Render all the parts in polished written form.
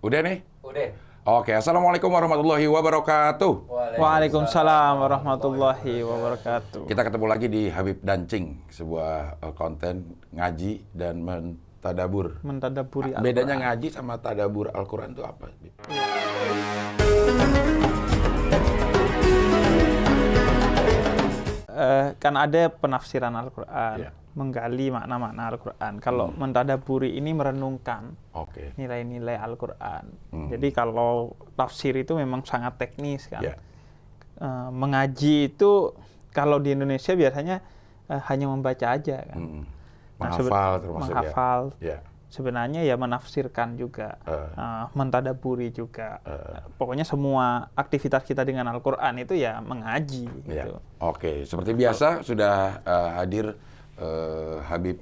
Udah nih? Udah. Oke, Assalamualaikum warahmatullahi wabarakatuh. Waalaikumsalam warahmatullahi wabarakatuh. Kita ketemu lagi di Habib Dancing, sebuah konten ngaji dan mentadabur. Mentadaburi Al-Quran. Bedanya ngaji sama tadabur Al-Quran itu apa? Kan ada penafsiran Al-Quran, Ya. menggali makna-makna Al-Quran. Kalau mentadaburi ini merenungkan Oke. nilai-nilai Al-Quran. Jadi kalau tafsir itu memang sangat teknis kan. Ya. Mengaji itu kalau di Indonesia biasanya hanya membaca aja kan. Menghafal termasuk menghafal. ya. Sebenarnya ya menafsirkan juga, mentadaburi juga. Pokoknya semua aktivitas kita dengan Al-Quran itu ya mengaji. Ya. Gitu. Oke, seperti biasa sudah hadir Habib.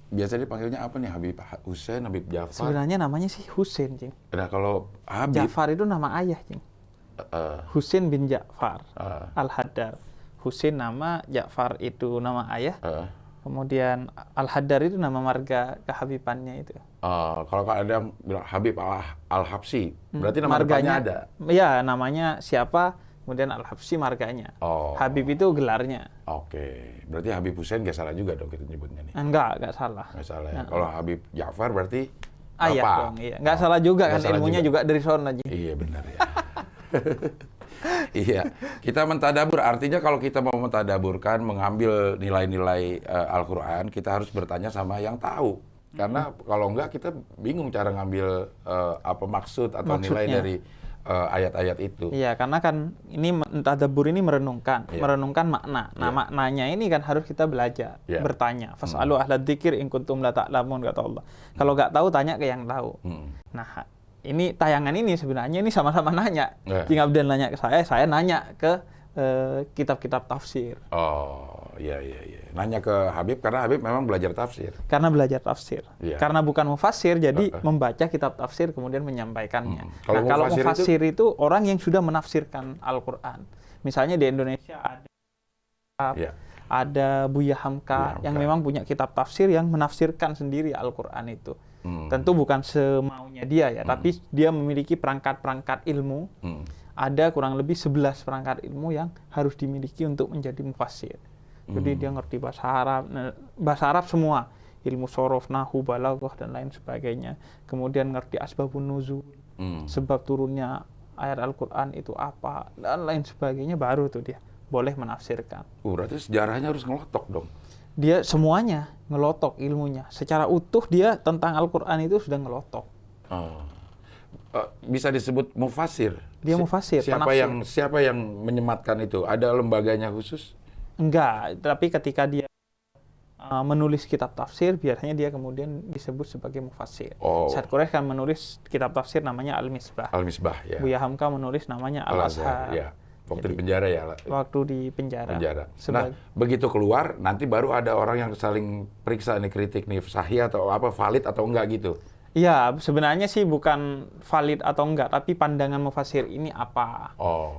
Biasa dipanggilnya apa nih? Habib Husain, Habib Ja'far. Sebenarnya namanya sih Husain, Cing. Nah, kalau Habib Ja'far itu nama ayah, Cing. Husain bin Ja'far Al-Haddad. Husain nama, Ja'far itu nama ayah. Kemudian Al-Haddad itu nama marga kehabibannya itu. kalau ada yang bilang Habib Al-Habsyi, berarti nama depannya ada? Ya, namanya siapa, kemudian Al-Habsyi marganya. Habib itu gelarnya. Oke, berarti Habib Husain nggak salah juga dong kita nyebutnya nih? Enggak salah. Nggak salah ya. Kalau Habib Ja'far berarti Ayah bapak. dong, iya. Nggak salah juga Nggak kan, salah ilmunya juga dari sono aja. Iya, benar ya. Iya, kita mentadabur, artinya kalau kita mau mentadaburkan, mengambil nilai-nilai Al-Quran, kita harus bertanya sama yang tahu. Karena kalau enggak, kita bingung cara ngambil apa maksud atau nilai Maksudnya. dari ayat-ayat itu. Iya, karena kan ini mentadabbur ini merenungkan, Iya. merenungkan makna. Nah, Iya. maknanya ini kan harus kita belajar, Iya. bertanya. Fas'alu ahla dzikir in kuntum la ta'lamun, kata Allah. Kalau nggak tahu, tanya ke yang tahu. Nah, ini tayangan ini sebenarnya ini sama-sama nanya. Iya. Jika Abdan nanya ke saya nanya ke kitab-kitab tafsir. Oh, iya. Nanya ke Habib, karena Habib memang belajar tafsir. Karena belajar tafsir. Iya. Karena bukan mufassir, jadi membaca kitab tafsir kemudian menyampaikannya. Kalau Nah, kalau mufassir mufassir itu orang yang sudah menafsirkan Al-Quran. Misalnya di Indonesia Iya. ada Buya Hamka Buya yang Hamka. memang punya kitab tafsir yang menafsirkan sendiri Al-Quran itu. Tentu bukan semaunya dia ya, tapi dia memiliki perangkat-perangkat ilmu. Ada kurang lebih 11 perangkat ilmu yang harus dimiliki untuk menjadi mufassir. Jadi dia ngerti bahasa Arab semua, ilmu sorof, nahu, balaghah dan lain sebagainya. Kemudian ngerti asbabun nuzul, sebab turunnya ayat Al-Quran itu apa dan lain sebagainya, baru tuh dia boleh menafsirkan. Berarti sejarahnya harus ngelotok dong. Dia semuanya ngelotok ilmunya. Secara utuh dia tentang Al-Quran itu sudah ngelotok. Bisa disebut mufassir. Dia mufassir, penafsir. Siapa yang menyematkan itu? Ada lembaganya khusus? Enggak, tapi ketika dia menulis kitab tafsir, biasanya dia kemudian disebut sebagai mufassir. Syed Quraisy kan menulis kitab tafsir namanya Al-Misbah. Al-Misbah, ya. Buya Hamka menulis namanya Al-Azhar. Ya. Waktu di penjara ya. Waktu di penjara. Nah, begitu keluar, nanti baru ada orang yang saling periksa nih, kritik nih, sahih atau apa, valid atau enggak gitu. Iya, sebenarnya sih bukan valid atau enggak, tapi pandangan mufassir ini apa.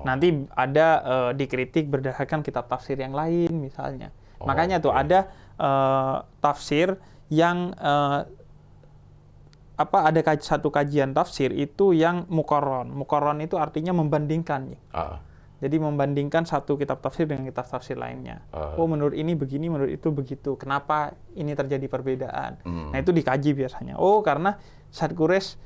Nanti ada dikritik berdasarkan kitab tafsir yang lain misalnya. Makanya tuh ada tafsir yang ada satu kajian tafsir itu yang muqarron. Muqarron itu artinya membandingkan. Jadi membandingkan satu kitab tafsir dengan kitab tafsir lainnya. Menurut ini begini, menurut itu begitu. Kenapa ini terjadi perbedaan? Nah, itu dikaji biasanya. Karena Syed Quraisy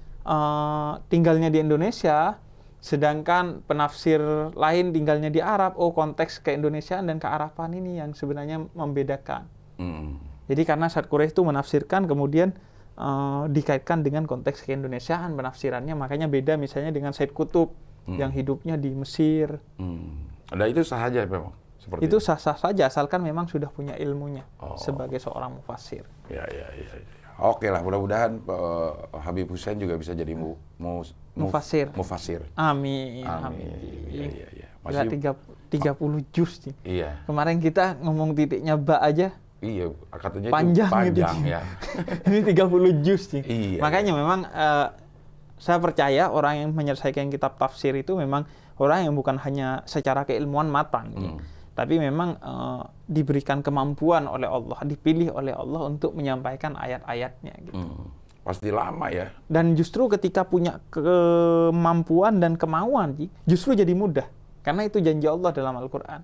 tinggalnya di Indonesia, sedangkan penafsir lain tinggalnya di Arab. Konteks keindonesiaan dan kearaban ini yang sebenarnya membedakan. Jadi karena Syed Quraisy itu menafsirkan, kemudian dikaitkan dengan konteks keindonesiaan penafsirannya, makanya beda misalnya dengan Said Qutb yang hidupnya di Mesir. Nah, itu sah aja memang. Seperti itu sah-sah saja asalkan memang sudah punya ilmunya sebagai seorang mufassir. Ya. Oke lah, mudah-mudahan Habib Husain juga bisa jadi mufassir. Amin. Iya. Masih 30 juz nih. Iya. Kemarin kita ngomong titiknya ba aja. Iya, katanya panjang itu panjang gitu. Ya. Ini 30 juz nih. Iya. Makanya memang saya percaya orang yang menyelesaikan kitab tafsir itu memang orang yang bukan hanya secara keilmuan matang, tapi memang diberikan kemampuan oleh Allah, dipilih oleh Allah untuk menyampaikan ayat-ayatnya. Gitu. pasti lama ya. Dan justru ketika punya kemampuan dan kemauan, justru jadi mudah. Karena itu janji Allah dalam Al-Quran.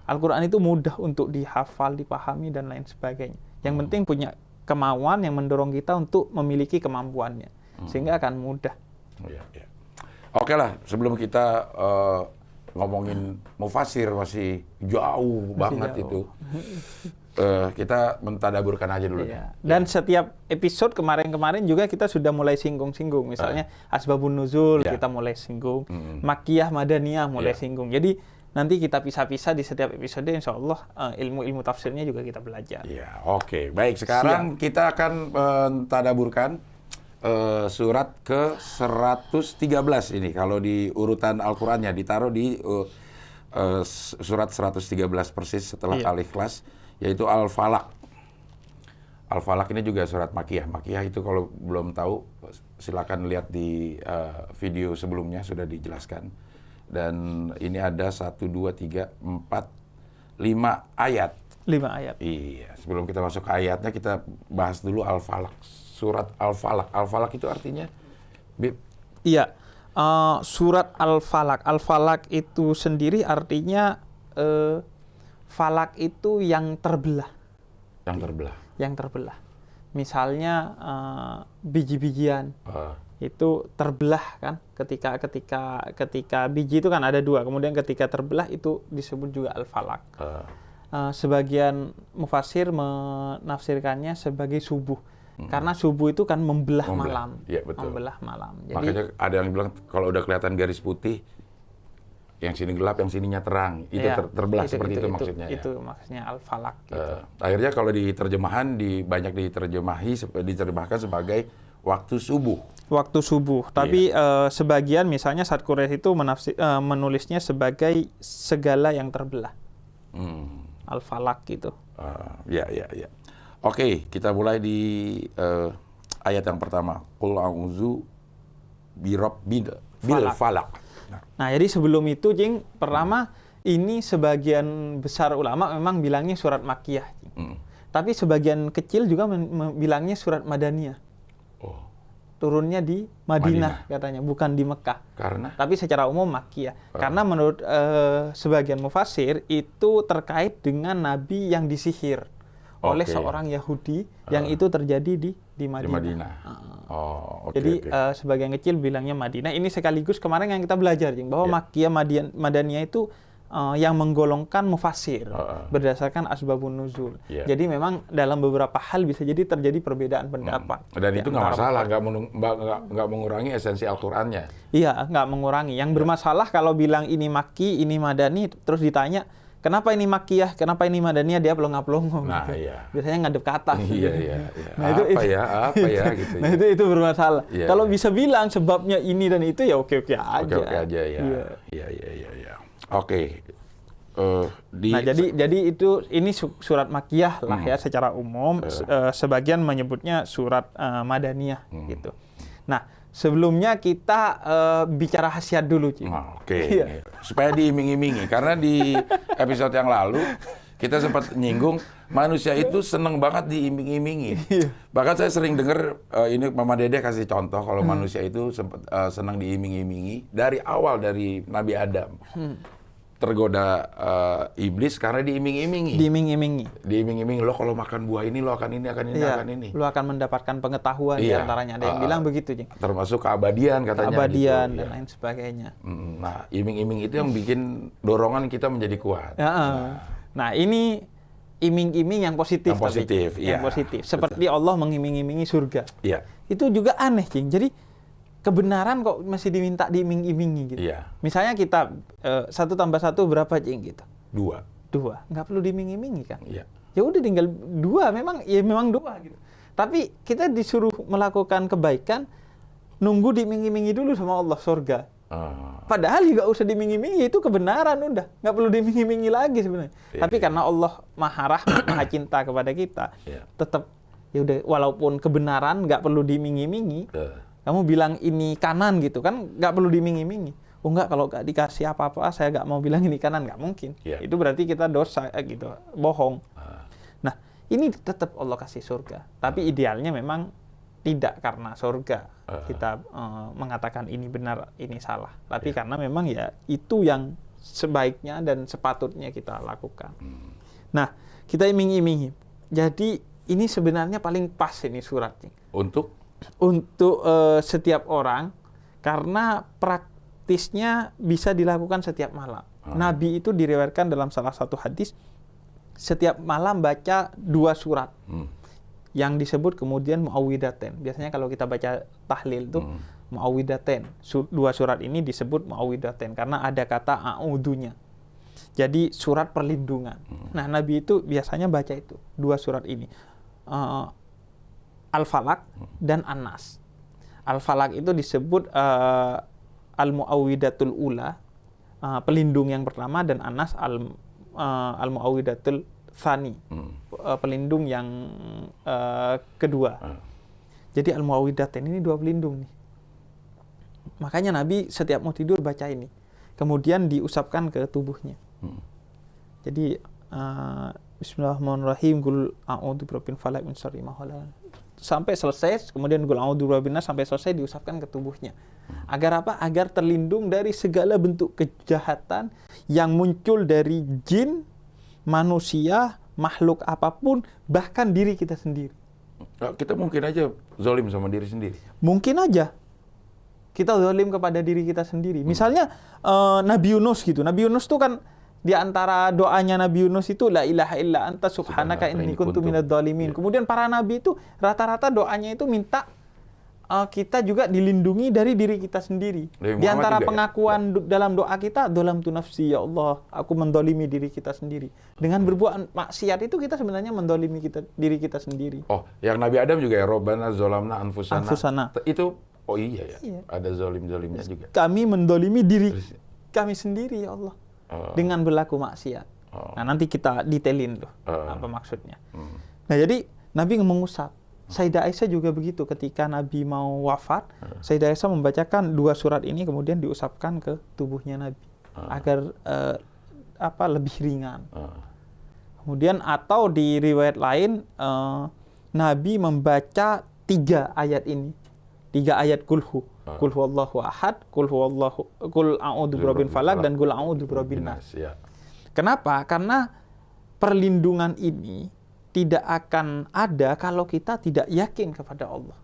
Al-Quran itu mudah untuk dihafal, dipahami, dan lain sebagainya. Yang penting punya kemauan yang mendorong kita untuk memiliki kemampuannya. Sehingga akan mudah. Ya. Oke lah, sebelum kita ngomongin mufasir masih jauh banget itu. Kita mentadaburkan aja dulu. Iya. Dan setiap episode kemarin-kemarin juga kita sudah mulai singgung-singgung. Misalnya Asbabun Nuzul kita mulai singgung. Makkiyah, Madaniyah mulai singgung. Jadi nanti kita pisah-pisah di setiap episode, insya Allah ilmu-ilmu tafsirnya juga kita belajar. Iya, oke. Baik, sekarang kita akan mentadaburkan surat ke 113 ini. Kalau di urutan Al-Qur'annya ditaruh di surat 113 persis setelah Al-Ikhlas, yaitu Al-Falaq. Al-Falaq ini juga surat Makkiyah. Makkiyah itu kalau belum tahu, silakan lihat di video sebelumnya sudah dijelaskan. Dan ini ada 1, 2, 3, 4, 5 ayat. 5 ayat. Iya, sebelum kita masuk ke ayatnya, kita bahas dulu Al-Falaq. Surat Al-Falaq. Al-Falaq itu artinya? Bib? Iya, surat Al-Falaq. Al-Falaq itu sendiri artinya falak itu yang terbelah. Yang terbelah. Yang terbelah. Misalnya biji-bijian itu terbelah kan. Ketika biji itu kan ada 2. Kemudian ketika terbelah itu disebut juga Al-Falaq. Sebagian mufasir menafsirkannya sebagai subuh. Karena subuh itu kan membelah malam. Iya, betul. Membelah malam. Jadi, makanya ada yang bilang kalau udah kelihatan garis putih, yang sini gelap, yang sininya terang, itu terbelah seperti itu maksudnya. Itu maksudnya Al-Falaq. Gitu. Akhirnya kalau di terjemahan banyak diterjemahkan sebagai waktu subuh. Waktu subuh. Tapi sebagian misalnya Saad Quraisy itu menulisnya sebagai segala yang terbelah. Al-Falaq gitu. Ya. Oke, kita mulai di ayat yang pertama. Qul a'udzu birabbil falaq. Nah, jadi sebelum itu, Cing, pertama ini sebagian besar ulama memang bilangnya surat Makkiyah, Cing. Tapi sebagian kecil juga bilangnya surat Madaniyah. Oh. Turunnya di Madinah katanya, bukan di Mekah. Karena? Tapi secara umum Makkiyah. Karena menurut sebagian mufasir itu terkait dengan nabi yang disihir oleh seorang Yahudi yang itu terjadi di Madinah. Jadi sebagian kecil bilangnya Madinah. Ini sekaligus kemarin yang kita belajar, Jing, bahwa Makkiyah Madaniyah itu yang menggolongkan mufasir berdasarkan asbabun nuzul. Jadi memang dalam beberapa hal bisa jadi terjadi perbedaan pendapat. Dan itu nggak masalah, nggak mengurangi esensi Al-Qur'annya. Iya, nggak mengurangi. Yang bermasalah kalau bilang ini Makki, ini Madani, terus ditanya kenapa ini Makkiyah, kenapa ini Madaniyah, dia pelongo-pelongo. Nah, gitu. iya. Biasanya ngadep ke atas. Iya. Nah, apa ya gitu. Nah, itu bermasalah. Kalau bisa bilang sebabnya ini dan itu ya oke-oke aja. Oke aja ya. Iya. Oke. Nah, jadi ini surat Makkiyah lah ya secara umum. Sebagian menyebutnya surat Madaniyah gitu. Nah, sebelumnya kita bicara khasiat dulu, Cing. Oke. Supaya diiming-imingi. Karena di episode yang lalu kita sempat nyinggung manusia itu seneng banget diiming-imingi. Bahkan saya sering dengar ini Mama Dede kasih contoh kalau manusia itu sempat senang diiming-imingi dari awal, dari Nabi Adam. Tergoda iblis karena diiming-imingi. Diiming-imingi, lo kalau makan buah ini, lo akan ini, akan ini. Lo akan mendapatkan pengetahuan diantaranya. Ada yang bilang begitu, Jing. Termasuk keabadian katanya. Keabadian dan lain sebagainya. Nah, iming-iming itu yang bikin dorongan kita menjadi kuat. Nah, ini iming-iming yang positif. Yang positif. Seperti Allah mengiming-imingi surga. Iya. Itu juga aneh, Cing. Jadi kebenaran kok masih diminta diiming-imingi gitu. Iya. Misalnya kita 1 tambah 1 berapa, Cing, gitu? 2. Nggak perlu diiming-imingi kan? Iya. Ya udah tinggal 2, memang 2 gitu. Tapi kita disuruh melakukan kebaikan, nunggu diiming-imingi dulu sama Allah surga. Padahal juga usah diiming-imingi, itu kebenaran udah. Nggak perlu diiming-imingi lagi sebenarnya. Tapi karena Allah Maha Rahmat, Maha Cinta kepada kita, tetap ya udah, walaupun kebenaran nggak perlu diiming-imingi. Kamu bilang ini kanan gitu kan, nggak perlu diiming-imingi. Oh enggak, kalau nggak dikasih apa-apa, saya nggak mau bilang ini kanan, nggak mungkin. Itu berarti kita dosa gitu, bohong. Nah, ini tetap Allah kasih surga. Tapi idealnya memang tidak karena surga kita mengatakan ini benar, ini salah. Tapi karena memang ya itu yang sebaiknya dan sepatutnya kita lakukan. Nah, kita iming-imingi. Jadi ini sebenarnya paling pas ini suratnya. Untuk setiap orang, karena praktisnya bisa dilakukan setiap malam. Nabi itu diriwayatkan dalam salah satu hadis, setiap malam baca 2 surat yang disebut kemudian muawwidatain. Biasanya kalau kita baca tahlil itu muawwidatain. 2 surat ini disebut muawwidatain karena ada kata a'udzunya. Jadi surat perlindungan. Nah, Nabi itu biasanya baca itu 2 surat ini, Al-Falaq dan An-Nas. Al-Falaq itu disebut al-muawwidatul ula, pelindung yang pertama, dan An-Nas al-muawwidatul tsani, pelindung yang kedua. Jadi al-muawwidatain ini 2 pelindung nih. Makanya Nabi setiap mau tidur baca ini. Kemudian diusapkan ke tubuhnya. Jadi Bismillahirrahmanirrahim, Qul a'udzu birabbil falaq min syarri ma khalaq. Sampai selesai, kemudian Qul a'udzu birabbin nas sampai selesai diusapkan ke tubuhnya. Agar apa? Agar terlindung dari segala bentuk kejahatan yang muncul dari jin, manusia, makhluk apapun, bahkan diri kita sendiri. Kita mungkin aja zalim sama diri sendiri. Mungkin aja kita zalim kepada diri kita sendiri. Misalnya Nabi Yunus gitu. Nabi Yunus tuh kan di antara doanya Nabi Yunus itu la ilaha illa anta subhanaka inni kuntu minadz dzalimin. Kemudian para nabi itu rata-rata doanya itu minta kita juga dilindungi dari diri kita sendiri. Di antara pengakuan dalam doa kita, dzalamtu nafsi, ya Allah, aku mendolimi diri kita sendiri. Dengan berbuat maksiat itu kita sebenarnya mendolimi diri kita sendiri. Oh, yang Nabi Adam juga ya, Rabbana dzalamna anfusana. Itu, oh iya ya, iya. Ada zalim-zalimnya juga. Kami mendolimi diri kami sendiri, ya Allah, dengan berlaku maksiat. Nah, nanti kita detailin tuh apa maksudnya. Nah, jadi Nabi mengusap. Sayyidah Aisyah juga begitu, ketika Nabi mau wafat, Sayyidah Aisyah membacakan 2 surat ini kemudian diusapkan ke tubuhnya Nabi agar lebih ringan. Kemudian atau di riwayat lain Nabi membaca 3 ayat ini, 3 ayat kulhu. Qul huwallahu ahad, qul a'udzu birabbil falaq, dan qul a'udzu birabbin nas. Kenapa? Karena perlindungan ini tidak akan ada kalau kita tidak yakin kepada Allah.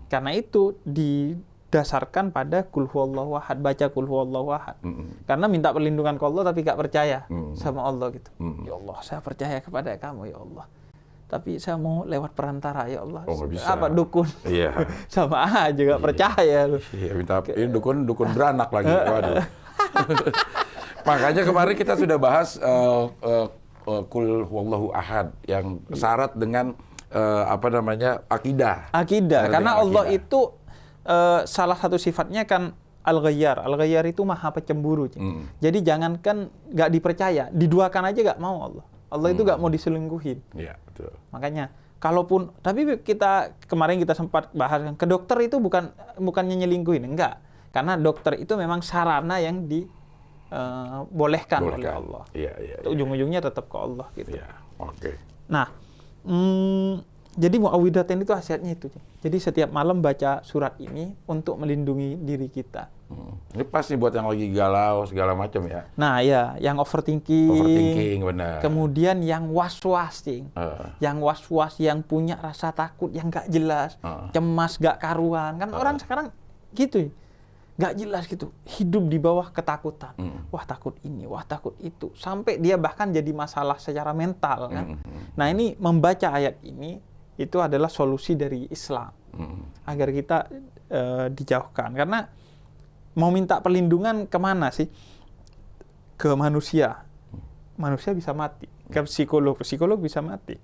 Karena itu didasarkan pada qul huwallahu ahad, baca qul huwallahu ahad. Karena minta perlindungan ke Allah tapi gak percaya sama Allah gitu. Ya Allah, saya percaya kepada kamu ya Allah, tapi saya mau lewat perantara ya Allah. Apa dukun? Iya. Sama aja gak percaya lu. Iya, minta ini dukun beranak lagi. Waduh. Makanya kemarin kita sudah bahas Qul huwallahu ahad yang syarat dengan akidah. Karena Allah itu salah satu sifatnya kan al-ghayyar. Al-ghayyar itu maha pecemburu. Jadi jangankan nggak dipercaya, diduakan aja nggak mau Allah. Allah itu nggak mau diselingkuhin. Iya, betul. Makanya kalaupun, tapi kemarin kita sempat bahas, ke dokter itu bukannya nyelingkuhin, enggak. Karena dokter itu memang sarana yang bolehkan oleh Allah. Iya. Ujung-ujungnya tetap ke Allah gitu. Iya, oke. Nah, jadi muawwidatain itu khasiatnya itu. Jadi setiap malam baca surat ini untuk melindungi diri kita. Ini pasti buat yang lagi galau segala macam ya. Nah, ya, yang overthinking. Overthinking, benar. Kemudian yang was-was, yang was-was, yang punya rasa takut yang nggak jelas, cemas nggak karuan. Kan orang sekarang gitu. Nggak jelas gitu, hidup di bawah ketakutan. Wah, takut ini, wah, takut itu. Sampai dia bahkan jadi masalah secara mental kan. Nah, ini membaca ayat ini itu adalah solusi dari Islam agar kita dijauhkan. Karena mau minta perlindungan kemana sih? Ke manusia. Manusia bisa mati. Ke psikolog bisa mati.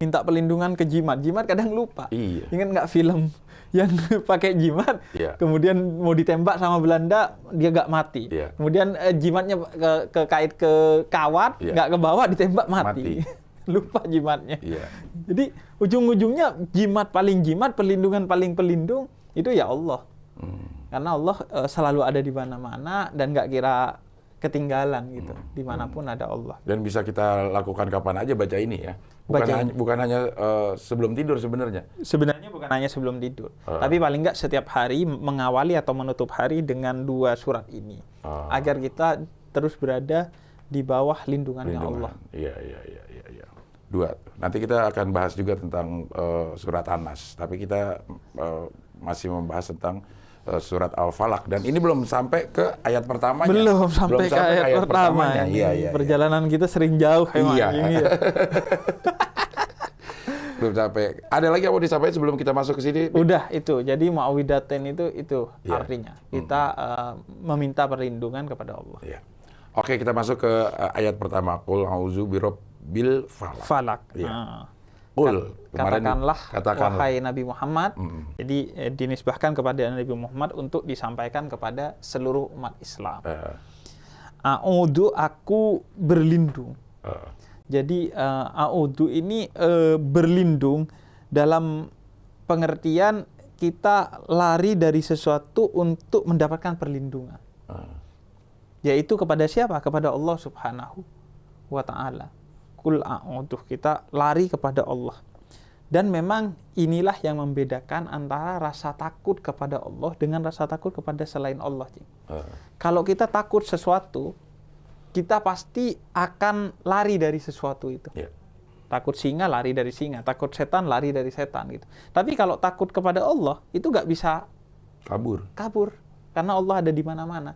Minta perlindungan ke jimat kadang lupa. Ingat nggak film yang pakai jimat, kemudian mau ditembak sama Belanda, dia nggak mati. Kemudian jimatnya kait ke kawat, nggak ke bawah, ditembak mati. Lupa jimatnya. Jadi ujung-ujungnya jimat, perlindungan paling pelindung itu ya Allah. Karena Allah selalu ada di mana-mana dan nggak kira ketinggalan gitu. Dimanapun ada Allah. Dan bisa kita lakukan kapan aja baca ini ya. Bukan hanya sebelum tidur sebenarnya. Sebenarnya bacananya sebelum tidur. Tapi paling nggak setiap hari mengawali atau menutup hari dengan 2 surat ini. Agar kita terus berada di bawah lindungannya Allah. Iya. 2. Nanti kita akan bahas juga tentang surat An-Nas. Tapi kita masih membahas tentang surat Al-Falaq. Dan ini belum sampai ke ayat pertamanya. Belum sampai ke ayat pertamanya. Iya. Perjalanan kita sering jauh emang ini ya. Belum sampai. Ada lagi yang mau disampaikan sebelum kita masuk ke sini? Udah itu. Jadi muawwidatain itu artinya. Kita meminta perlindungan kepada Allah. Iya. Oke, kita masuk ke ayat pertama. Qul a'udzu birabbil falaq. Iya. Qul, katakanlah wahai Nabi Muhammad. Jadi dinisbahkan kepada Nabi Muhammad untuk disampaikan kepada seluruh umat Islam. A'udzu, aku berlindung. Jadi a'udzu ini berlindung dalam pengertian kita lari dari sesuatu untuk mendapatkan perlindungan. Yaitu kepada siapa? Kepada Allah Subhanahu wa ta'ala. Qul a'udzu, kita lari kepada Allah. Dan memang inilah yang membedakan antara rasa takut kepada Allah dengan rasa takut kepada selain Allah. Kalau kita takut sesuatu, kita pasti akan lari dari sesuatu itu. Takut singa, lari dari singa. Takut setan, lari dari setan gitu. Tapi kalau takut kepada Allah, itu nggak bisa kabur. Karena Allah ada di mana-mana.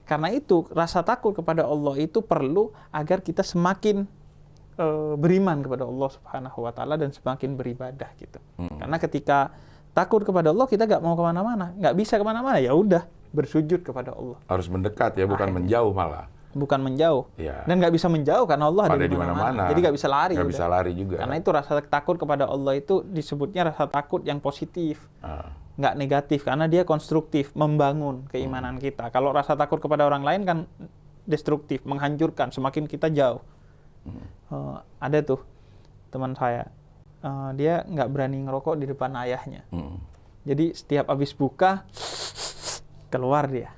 Karena itu, rasa takut kepada Allah itu perlu agar kita semakin beriman kepada Allah Subhanahu wa ta'ala dan semakin beribadah gitu. Karena ketika takut kepada Allah, kita nggak mau kemana-mana. Nggak bisa kemana-mana, ya udah bersujud kepada Allah. Harus mendekat ya, bukan menjauh malah. Bukan menjauh. Dan nggak bisa menjauh karena Allah ada di mana-mana. Jadi nggak bisa lari. Nggak bisa lari juga. Karena itu rasa takut kepada Allah itu disebutnya rasa takut yang positif. Nggak negatif, karena dia konstruktif, membangun keimanan kita. Kalau rasa takut kepada orang lain kan destruktif, menghancurkan, semakin kita jauh. Ada tuh teman saya, dia nggak berani ngerokok di depan ayahnya. Jadi setiap habis buka, keluar dia.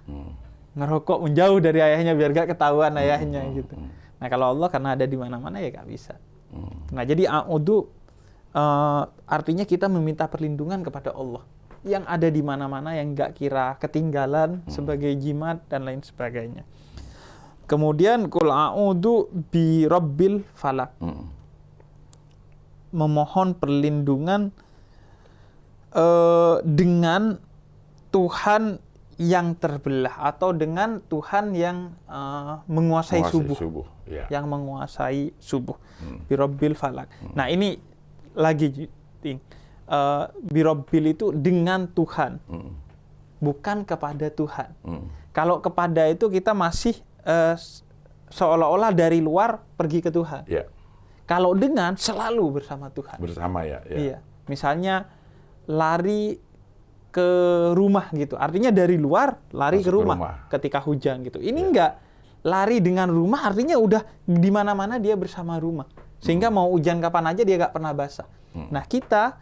Ngerokok menjauh dari ayahnya biar gak ketahuan ayahnya gitu. Nah kalau Allah karena ada di mana-mana ya gak bisa. Nah jadi a'udzu artinya kita meminta perlindungan kepada Allah yang ada di mana-mana, yang gak kira ketinggalan sebagai jimat dan lain sebagainya. Kemudian qul a'udzu bi rabbil falaq. Memohon perlindungan dengan Tuhan yang terbelah atau dengan Tuhan yang menguasai subuh. Yang menguasai subuh. Bi rabbil falaq. Nah, ini lagi birabbil itu dengan Tuhan, bukan kepada Tuhan. Kalau kepada itu kita masih seolah-olah dari luar pergi ke Tuhan. Kalau dengan selalu bersama Tuhan. Bersama ya. Iya. Misalnya lari ke rumah gitu, artinya dari luar lari ke rumah ketika hujan gitu. Ini enggak lari dengan rumah, artinya udah di mana-mana dia bersama rumah, sehingga mau hujan kapan aja dia nggak pernah basah. Nah kita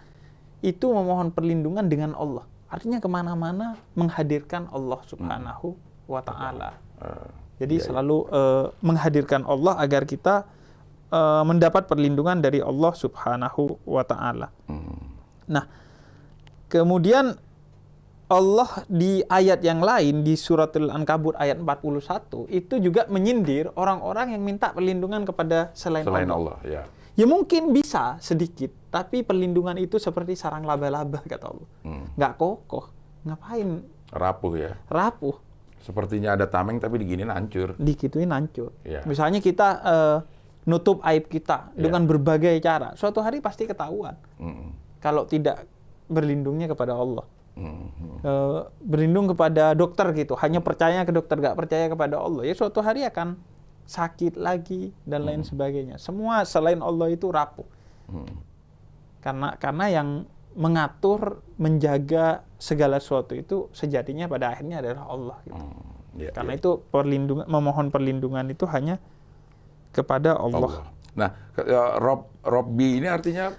itu memohon perlindungan dengan Allah, artinya kemana-mana menghadirkan Allah Subhanahu wa ta'ala. Jadi selalu menghadirkan Allah agar kita mendapat perlindungan dari Allah Subhanahu wa ta'ala. Nah kemudian Allah di ayat yang lain, di suratul Ankabut ayat 41, itu juga menyindir orang-orang yang minta perlindungan kepada selain Allah. Ya mungkin bisa sedikit, tapi perlindungan itu seperti sarang laba-laba, kata Allah. Nggak kokoh. Ngapain? Rapuh ya? Rapuh. Sepertinya ada tameng, tapi diginiin hancur. Digituin hancur. Misalnya kita nutup aib kita dengan berbagai cara. Suatu hari pasti ketahuan. Kalau tidak berlindungnya kepada Allah. Berlindung kepada dokter gitu, hanya percaya ke dokter, gak percaya kepada Allah, ya suatu hari akan sakit lagi dan lain sebagainya. Semua selain Allah itu rapuh. Karena yang mengatur, menjaga segala sesuatu itu sejatinya pada akhirnya adalah Allah gitu. Karena itu memohon perlindungan itu hanya kepada Allah. Nah, Robbi ini artinya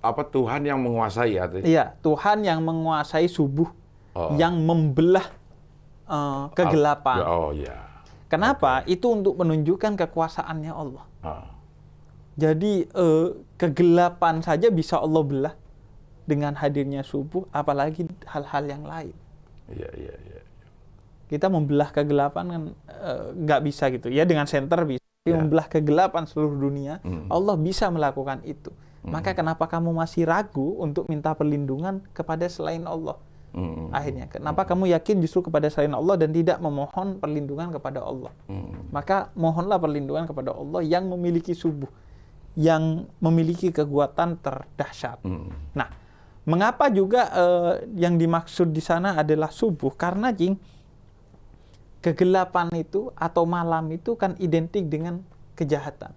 apa? Tuhan yang menguasai artinya? Iya, Tuhan yang menguasai subuh, yang membelah kegelapan. Kenapa? Itu untuk menunjukkan kekuasaannya Allah. Jadi kegelapan saja bisa Allah belah dengan hadirnya subuh, apalagi hal-hal yang lain. Iya. Kita membelah kegelapan kan nggak bisa gitu. Ya dengan senter bisa. Tapi membelah kegelapan seluruh dunia, Allah bisa melakukan itu. Maka kenapa kamu masih ragu untuk minta perlindungan kepada selain Allah? Akhirnya, kenapa kamu yakin justru kepada selain Allah dan tidak memohon perlindungan kepada Allah? Maka mohonlah perlindungan kepada Allah yang memiliki subuh, yang memiliki kekuatan terdahsyat. Nah, mengapa juga yang dimaksud di sana adalah subuh? Karena kegelapan itu atau malam itu kan identik dengan kejahatan.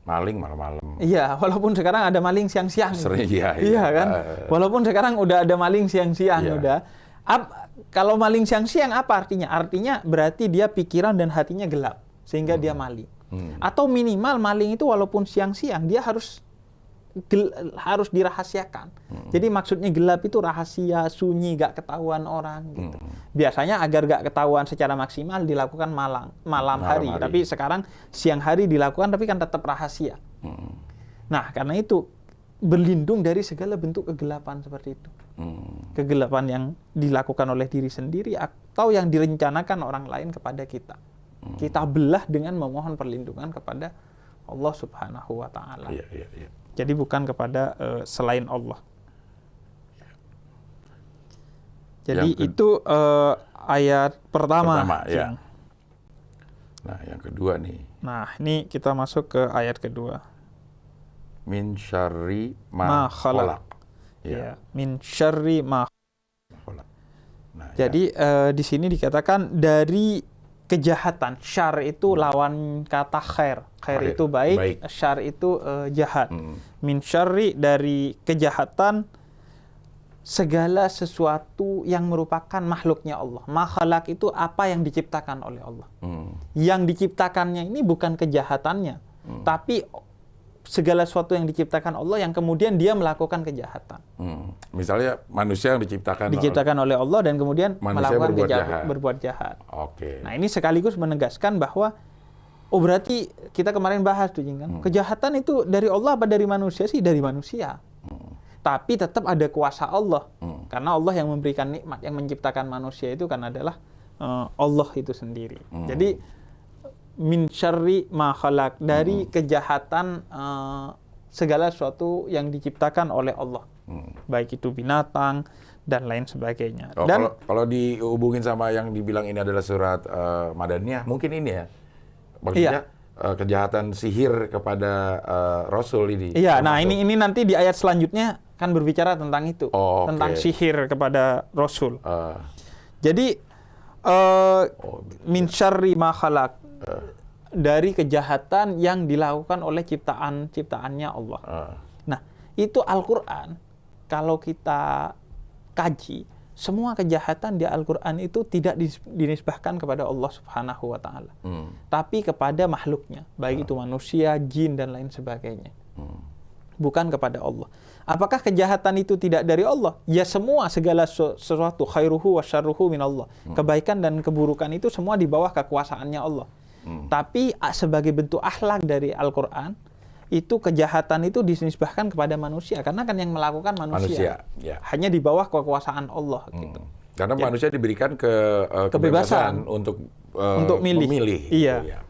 Maling malam-malam. Iya, walaupun sekarang ada maling siang-siang. Sering, iya kan? Walaupun sekarang udah ada maling siang-siang, udah. Kalau maling siang-siang apa artinya? Artinya berarti dia pikiran dan hatinya gelap, sehingga dia maling. Atau minimal maling itu walaupun siang-siang, dia harus dirahasiakan. Jadi maksudnya gelap itu rahasia, sunyi, gak ketahuan orang gitu. Biasanya agar gak ketahuan secara maksimal dilakukan malam hari. Tapi sekarang siang hari dilakukan tapi kan tetap rahasia. Nah, karena itu berlindung dari segala bentuk kegelapan seperti itu. Kegelapan yang dilakukan oleh diri sendiri atau yang direncanakan orang lain kepada kita. Kita belah dengan memohon perlindungan kepada Allah Subhanahu wa Ta'ala. Iya. Jadi bukan kepada selain Allah. Jadi itu ayat pertama. Ya. Nah, yang kedua nih. Nah, ini kita masuk ke ayat kedua. Min syarri ma khalaq. Ya, min syarri ma khalaq. Nah, jadi di sini dikatakan dari kejahatan. Syar itu lawan kata khair. Khair itu baik. Syar itu jahat. Min syarri dari kejahatan segala sesuatu yang merupakan makhluknya Allah. Ma khalaq itu apa yang diciptakan oleh Allah. Yang diciptakannya ini bukan kejahatannya, tapi segala sesuatu yang diciptakan Allah yang kemudian dia melakukan kejahatan. Misalnya manusia yang diciptakan oleh Allah dan kemudian melakukan berbuat jahat. Oke. Nah, ini sekaligus menegaskan bahwa berarti kita kemarin bahas tuh kan, kejahatan itu dari Allah apa dari manusia sih? Dari manusia. Tapi tetap ada kuasa Allah. Karena Allah yang memberikan nikmat, yang menciptakan manusia itu kan adalah Allah itu sendiri. Jadi min syarri ma khalaq, dari kejahatan segala sesuatu yang diciptakan oleh Allah. Baik itu binatang dan lain sebagainya. Dan kalau dihubungin sama yang dibilang ini adalah surat Madaniyah, mungkin ini ya. Maksudnya kejahatan sihir kepada Rasul ini. Iya, nah ini nanti di ayat selanjutnya kan berbicara tentang itu. Tentang sihir kepada Rasul. Jadi min syarri ma khalaq, dari kejahatan yang dilakukan oleh ciptaannya Allah. Nah, itu Al-Quran, kalau kita kaji, semua kejahatan di Al-Quran itu tidak dinisbahkan kepada Allah Subhanahu wa Ta'ala, tapi kepada makhluknya, baik itu manusia, jin, dan lain sebagainya. Bukan kepada Allah. Apakah kejahatan itu tidak dari Allah? Ya, semua segala sesuatu, khairuhu wa syarruhu minallah. Kebaikan dan keburukan itu semua di bawah kekuasaannya Allah. Tapi sebagai bentuk akhlak dari Al-Quran, itu kejahatan itu dinisbahkan kepada manusia. Karena kan yang melakukan manusia. Hanya di bawah kekuasaan Allah. Gitu. Karena manusia diberikan kebebasan untuk memilih. Iya.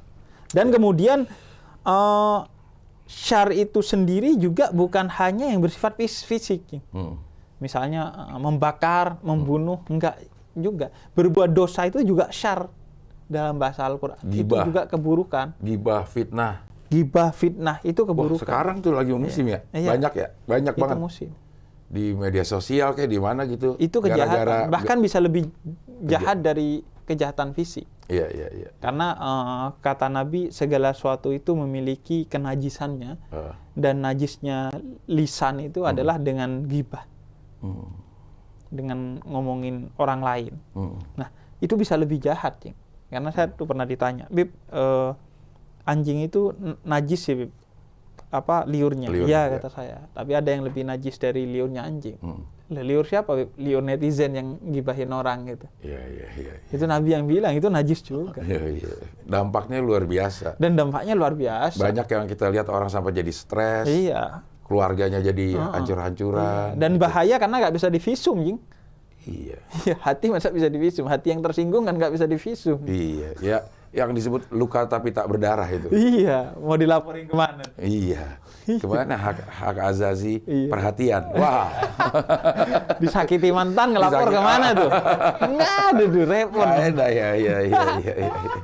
Dan kemudian syar itu sendiri juga bukan hanya yang bersifat fisik. Misalnya membakar, membunuh, enggak juga. Berbuat dosa itu juga syar dalam bahasa Al-Quran. Itu juga keburukan. Gibah, fitnah. Itu keburukan. Sekarang tuh lagi musim ya? Banyak ya? Banyak banget. Musim. Di media sosial kayak di mana gitu. Itu kejahatan. Bahkan bisa lebih jahat dari kejahatan fisik. Iya. Karena kata Nabi, segala sesuatu itu memiliki kenajisannya. Dan najisnya lisan itu adalah dengan gibah. Dengan ngomongin orang lain. Nah, itu bisa lebih jahat, Cing. Karena saya tuh pernah ditanya, Bib, anjing itu najis sih, Bib. Apa liurnya? Iya, kata saya. Tapi ada yang lebih najis dari liurnya anjing. Liur siapa, Bib? Liur netizen yang gibahin orang gitu. Iya. Itu Nabi yang bilang, itu najis juga. Iya. Dampaknya luar biasa. Dan dampaknya luar biasa. Banyak yang kita lihat orang sampai jadi stres. Iya. keluarganya jadi hancur-hancuran. Dan bahaya karena nggak bisa divisum, Jing. Iya. Hati masa bisa divisum? Hati yang tersinggung kan nggak bisa divisum. Iya, ya yang disebut luka tapi tak berdarah itu. Iya, mau dilaporin kemana? Iya, kemana hak azazi perhatian? Wah, disakiti mantan ngelapor kemana tuh? Nggak ada tuh, repot. Ada ya.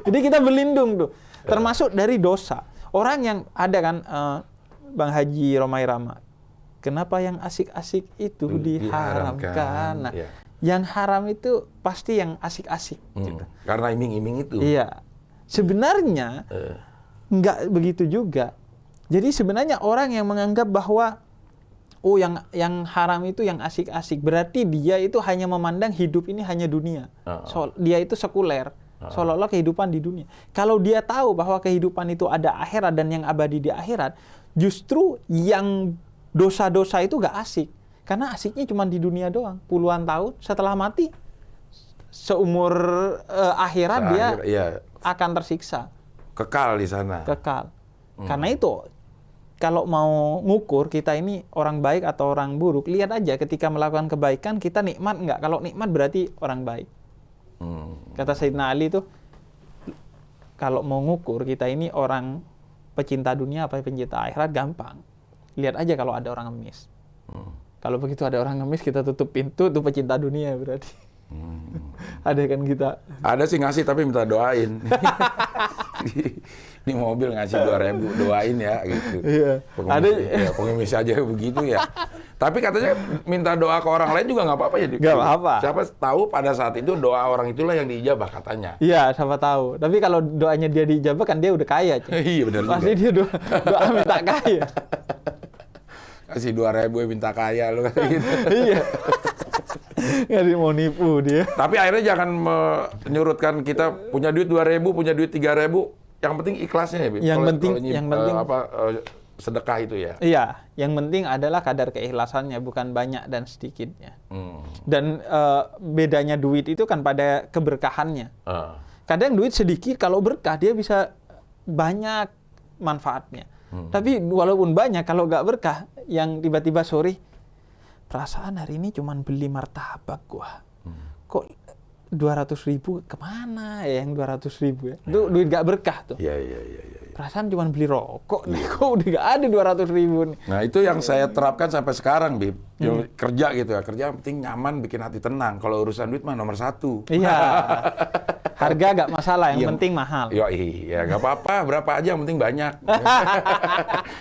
Jadi kita berlindung tuh, termasuk dari dosa. Orang yang ada kan, Bang Haji Romai Rama, kenapa yang asik-asik itu diharamkan? Nah, yang haram itu pasti yang asik-asik. Gitu. Karena iming-iming itu. Iya. Sebenarnya nggak begitu juga. Jadi sebenarnya orang yang menganggap bahwa yang haram itu yang asik-asik, berarti dia itu hanya memandang hidup ini hanya dunia. Dia itu sekuler, seolah-olah kehidupan di dunia. Kalau dia tahu bahwa kehidupan itu ada akhirat dan yang abadi di akhirat, justru yang dosa-dosa itu nggak asik. Karena asiknya cuma di dunia doang. Puluhan tahun setelah mati, seumur akhirat dia akan tersiksa. Kekal di sana. Kekal. Karena itu, kalau mau ngukur kita ini orang baik atau orang buruk, lihat aja ketika melakukan kebaikan, kita nikmat nggak? Kalau nikmat berarti orang baik. Kata Sayyidina Ali itu, kalau mau ngukur kita ini orang pecinta dunia apa pecinta akhirat, gampang. Lihat aja kalau ada orang ngemis. Kalau begitu ada orang ngemis, kita tutup pintu, itu pecinta dunia berarti. Ada kan kita? Ada sih ngasih tapi minta doain. Ini mobil ngasih 2.000, doain ya gitu. Iya. Pengemis aja begitu ya. Tapi katanya minta doa ke orang lain juga nggak apa-apa ya? Nggak apa-apa. Siapa tahu pada saat itu doa orang itulah yang diijabah katanya. Iya, siapa tahu. Tapi kalau doanya dia diijabah kan dia udah kaya. Iya benar. Pasti dia doa minta kaya. Kasih 2.000 minta kaya lu kayak gitu. Iya. Nggak mau nipu dia. Tapi akhirnya jangan menyurutkan kita punya duit 2.000, punya duit 3.000. Yang penting ikhlasnya ya, Bib. Yang penting sedekah itu ya. Iya, yang penting adalah kadar keikhlasannya, bukan banyak dan sedikitnya. Dan bedanya duit itu kan pada keberkahannya. Kadang duit sedikit kalau berkah dia bisa banyak manfaatnya. Tapi walaupun banyak kalau nggak berkah, yang tiba-tiba sore perasaan hari ini cuma beli martabak gua. Kok 200.000 kemana ya yang 200.000 ya? Itu duit gak berkah tuh. Iya. Perasaan cuma beli rokok nih, kok udah gak ada 200.000 nih. Nah itu yang saya terapkan sampai sekarang, Bib. Kerja gitu ya, kerja yang penting nyaman, bikin hati tenang. Kalau urusan duit mah nomor 1. Iya. Harga gak masalah, yang penting mahal. Iya, gak apa-apa, berapa aja yang penting banyak.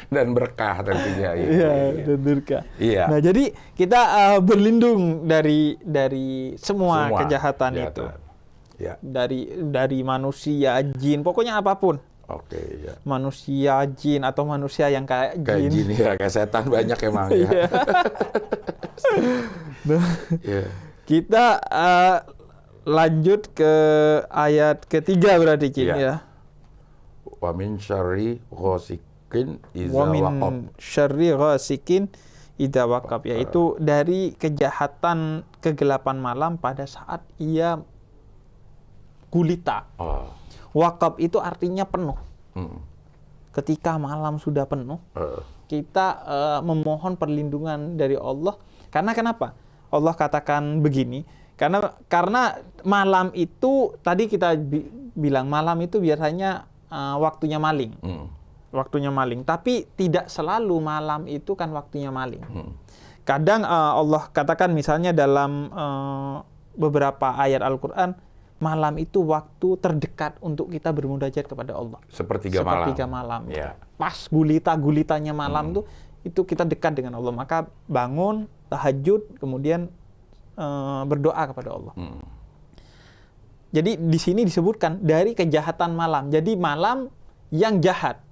Dan berkah tentunya. Iya, dan berkah. Iya. Nah jadi kita berlindung dari semua kejahatan itu. Ya. Dari manusia, jin, pokoknya apapun. Oke, ya. Manusia, jin, atau manusia yang kayak jin. Kayak jin ya, kayak setan banyak emang ya. Yeah. Kita lanjut ke ayat ketiga berarti, Cin, ya. Wa min syarri ghasikin idza waqab. Wa min syarri ghasikin idza waqab, yaitu dari kejahatan kegelapan malam pada saat ia gulita. Waqab itu artinya penuh. Ketika malam sudah penuh, kita memohon perlindungan dari Allah. Karena kenapa? Allah katakan begini, karena malam itu tadi kita bilang malam itu biasanya waktunya maling. Waktunya maling, tapi tidak selalu malam itu kan waktunya maling. Kadang Allah katakan misalnya dalam beberapa ayat Al-Qur'an, malam itu waktu terdekat untuk kita bermunajat kepada Allah. Sepertiga malam. Ya. Pas gulitanya malam itu kita dekat dengan Allah. Maka bangun, tahajud, kemudian berdoa kepada Allah. Jadi di sini disebutkan dari kejahatan malam. Jadi malam yang jahat,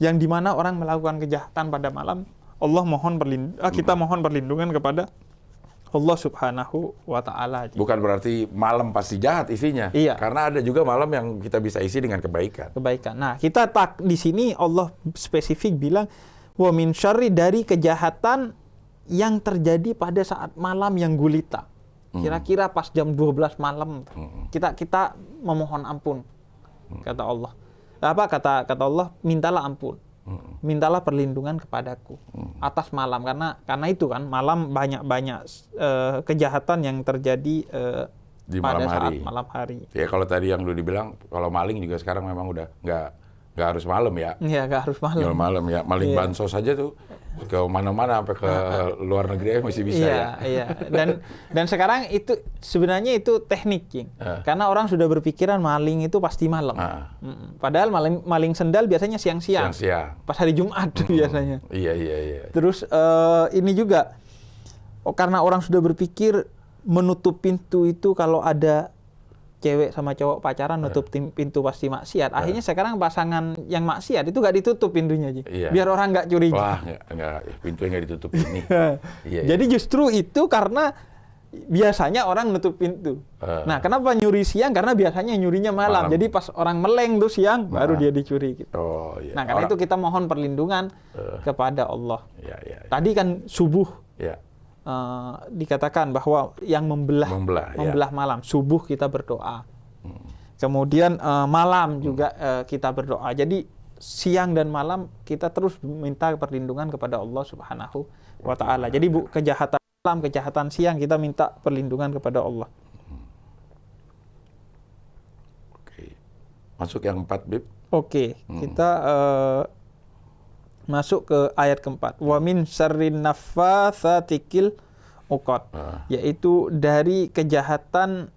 yang dimana orang melakukan kejahatan pada malam, kita mohon perlindungan kepada Allah Subhanahu wa Ta'ala. Bukan berarti malam pasti jahat isinya. Iya. Karena ada juga malam yang kita bisa isi dengan kebaikan. Nah, kita di sini Allah spesifik bilang wa min syarri, dari kejahatan yang terjadi pada saat malam yang gulita. Kira-kira pas jam 12 malam kita memohon ampun. Kata Allah. Kata Allah, mintalah ampun. mintalah perlindungan kepadaku atas malam, karena itu kan malam banyak kejahatan yang terjadi di pada malam saat hari. malam hari. Ya kalau tadi yang Dudi bilang, kalau maling juga sekarang memang udah nggak harus malam ya. Iya, nggak harus malam. Jual malam ya, maling bansos saja tuh ke mana-mana sampai ke luar negeri aja masih bisa ya. Iya. Dan sekarang itu sebenarnya itu teknik, King. Karena orang sudah berpikiran maling itu pasti malam. Padahal maling sendal biasanya siang-siang. Pas hari Jumat biasanya. Iya. Terus ini juga karena orang sudah berpikir menutup pintu itu kalau ada cewek sama cowok pacaran nutup pintu pasti maksiat. Akhirnya sekarang pasangan yang maksiat itu nggak ditutup pintunya, biar orang nggak curiga. Wah, nggak, pintunya nggak ditutup ini. Jadi justru itu karena biasanya orang nutup pintu. Nah, kenapa nyuri siang? Karena biasanya nyurinya malam. Jadi pas orang meleng tuh siang, baru dia dicuri. Gitu. Nah, karena itu kita mohon perlindungan kepada Allah. Tadi kan subuh. Dikatakan bahwa yang membelah malam, subuh kita berdoa. Kemudian malam juga kita berdoa. Jadi siang dan malam kita terus minta perlindungan kepada Allah Subhanahu wa Ta'ala. Jadi kejahatan malam, kejahatan siang kita minta perlindungan kepada Allah. Oke. Masuk yang 4, Bib. Oke, kita masuk ke ayat keempat. Wa min syarrin naffatsatil uqad. Yaitu dari kejahatan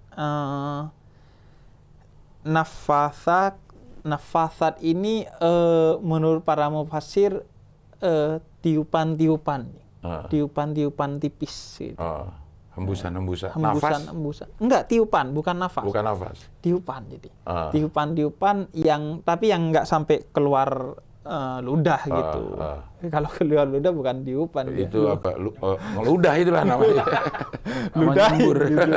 nafatsat ini menurut para mufassir tiupan-tiupan tipis gitu. Hembusan. Enggak, tiupan, bukan nafas. Bukan nafas. Tiupan jadi. Tiupan yang nggak sampai keluar ludah gitu. Kalau keluar ludah bukan tiupan. Itu apa? Ludah itulah namanya. Ludah. Gitu.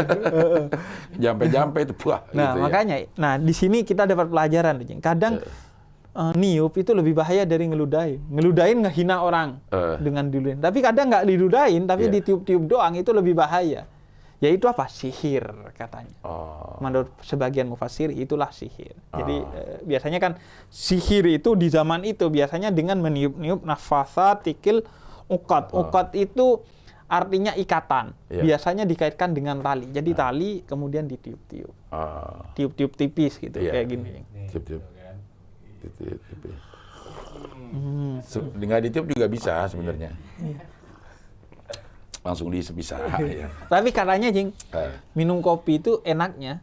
Jampe-jampe itu buah. Nah, gitu makanya. Ya. Nah, di sini kita dapat pelajaran. Kadang niup itu lebih bahaya dari ngeludahin. Ngeludahin ngehina orang dengan diludahin. Tapi kadang nggak diludahin, tapi ditiup-tiup doang itu lebih bahaya. Yaitu apa? Sihir katanya. Menurut sebagian mufassir itulah sihir. Jadi biasanya kan sihir itu di zaman itu biasanya dengan meniup-niup naffatsatil uqad. Uqad itu artinya ikatan. Biasanya dikaitkan dengan tali. Jadi tali kemudian ditiup-tiup. Tiup-tiup tipis gitu kayak gini. Tiup-tiup. Nggak ditiup juga bisa sebenarnya. Langsung bisa. Ya. Tapi katanya, Jing, minum kopi itu enaknya.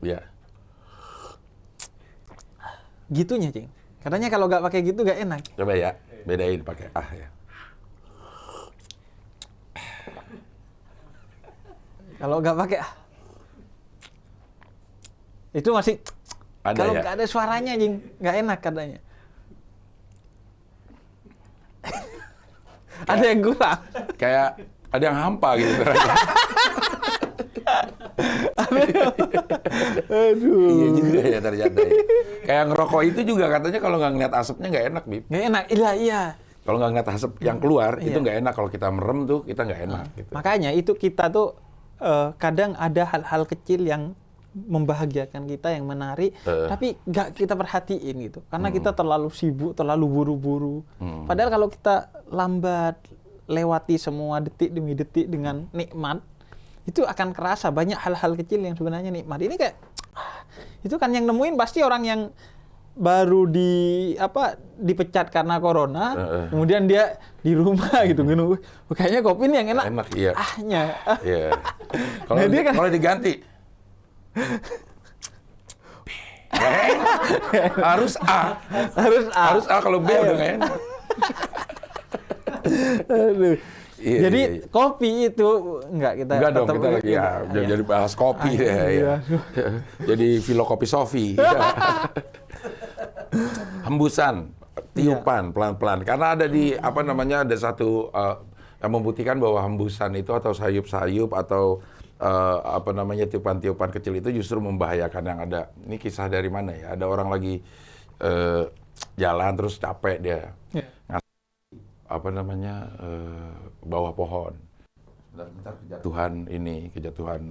Gitunya, Jing. Katanya kalau nggak pakai gitu nggak enak. Coba ya, bedain pakai ya. Kalau nggak pakai itu masih. Kalau nggak ada suaranya, Jing, nggak enak katanya. Ada yang kurang. Kayak ada yang hampa gitu. Aduh. Iya juga ya ternyata. Kayak ngerokok itu juga katanya kalau nggak ngeliat asapnya nggak enak, Bib. Nggak enak, iya. Kalau nggak ngeliat asap yang keluar itu nggak enak. Kalau kita merem tuh kita nggak enak. Gitu. Makanya itu kita tuh kadang ada hal-hal kecil yang membahagiakan kita, yang menarik, tapi nggak kita perhatiin gitu. Karena kita terlalu sibuk, terlalu buru-buru. Padahal kalau kita lambat, lewati semua detik demi detik dengan nikmat, itu akan kerasa banyak hal-hal kecil yang sebenarnya nikmat. Ini kayak itu kan yang nemuin pasti orang yang baru dipecat karena corona, kemudian dia di rumah gitu nunggu. Kayaknya kopi ini yang enak. Enak, iya. Iya. Kalau diganti harus A kalau B udah nggak enak. Aduh. Jadi kopi itu enggak dong, kita lagi jadi bahas kopi ya. Jadi filokopi Sofi. Hembusan, tiupan pelan-pelan. Karena ada ada satu yang membuktikan bahwa hembusan itu atau sayup-sayup atau tiupan-tiupan kecil itu justru membahayakan yang ada. Ini kisah dari mana ya? Ada orang lagi jalan terus capek dia. Bawah pohon. Dan bentar kejatuhan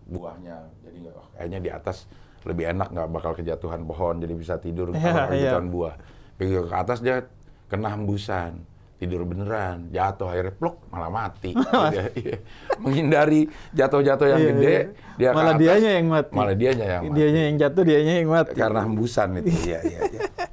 buahnya. Jadi kayaknya di atas lebih enak, nggak bakal kejatuhan pohon, jadi bisa tidur kalau kejatuhan buah. Begitu ke atas dia kena hembusan, tidur beneran, jatuh akhirnya plok malah mati. Iya. Menghindari jatuh-jatuh yang gede, dia malah dianya yang mati. Malah dianya yang mati. Dianya yang jatuh, dianya yang mati. Karena hembusan itu. Iya.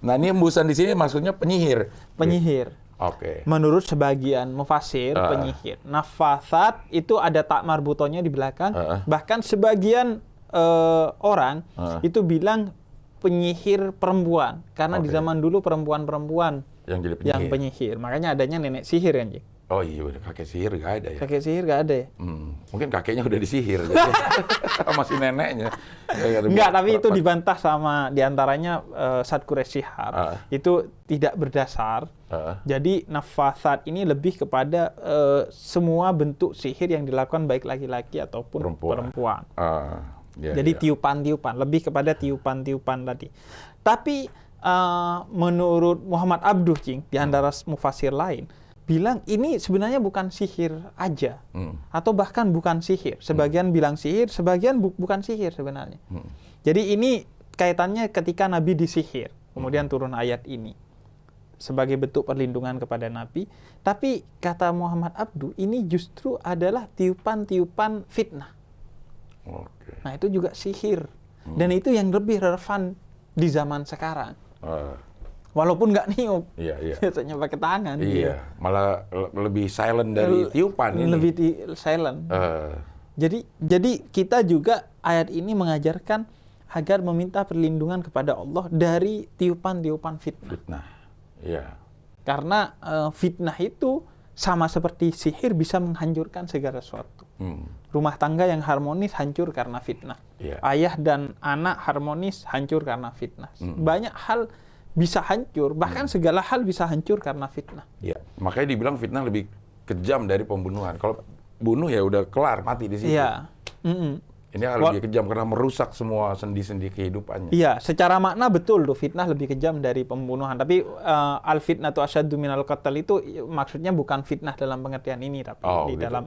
Nah, ini hembusan di sini maksudnya penyihir. Penyihir. Oke. Menurut sebagian mufasir, penyihir. Nafasat itu ada tak marbutonya di belakang. Bahkan sebagian orang itu bilang penyihir perempuan. Karena di zaman dulu perempuan-perempuan yang penyihir. Makanya adanya nenek sihir kan, Cik? Oh iya, kakek sihir nggak ada ya? Kakek sihir nggak ada ya? Mungkin kakeknya udah disihir. Jadi masih neneknya. Enggak, tapi itu dibantah sama diantaranya Said Quraisy Shihab. Itu tidak berdasar. Jadi nafasat ini lebih kepada semua bentuk sihir yang dilakukan baik laki-laki ataupun perempuan. Jadi tiupan-tiupan, lebih kepada tiupan-tiupan tadi. Tapi menurut Muhammad Abduh, Cing, di antara mufasir lain, bilang ini sebenarnya bukan sihir aja, atau bahkan bukan sihir. Sebagian bilang sihir, sebagian bukan sihir sebenarnya. Jadi ini kaitannya ketika Nabi disihir, kemudian turun ayat ini sebagai bentuk perlindungan kepada Nabi. Tapi kata Muhammad Abduh, ini justru adalah tiupan-tiupan fitnah. Nah itu juga sihir, dan itu yang lebih relevan di zaman sekarang. Walaupun nggak niup, biasanya pakai tangan. Iya, malah lebih silent dari tiupan ini. Lebih silent. Jadi kita juga ayat ini mengajarkan agar meminta perlindungan kepada Allah dari tiupan-tiupan fitnah. Iya. Karena fitnah itu sama seperti sihir bisa menghancurkan segala sesuatu. Rumah tangga yang harmonis hancur karena fitnah. Ayah dan anak harmonis hancur karena fitnah. Banyak hal bisa hancur, bahkan segala hal bisa hancur karena fitnah. Iya, makanya dibilang fitnah lebih kejam dari pembunuhan. Kalau bunuh ya udah kelar, mati di situ. Iya. Ini lebih kejam karena merusak semua sendi-sendi kehidupannya. Iya, secara makna betul tuh, fitnah lebih kejam dari pembunuhan. Tapi al-fitnatu asyaddu minal qatl itu maksudnya bukan fitnah dalam pengertian ini, tapi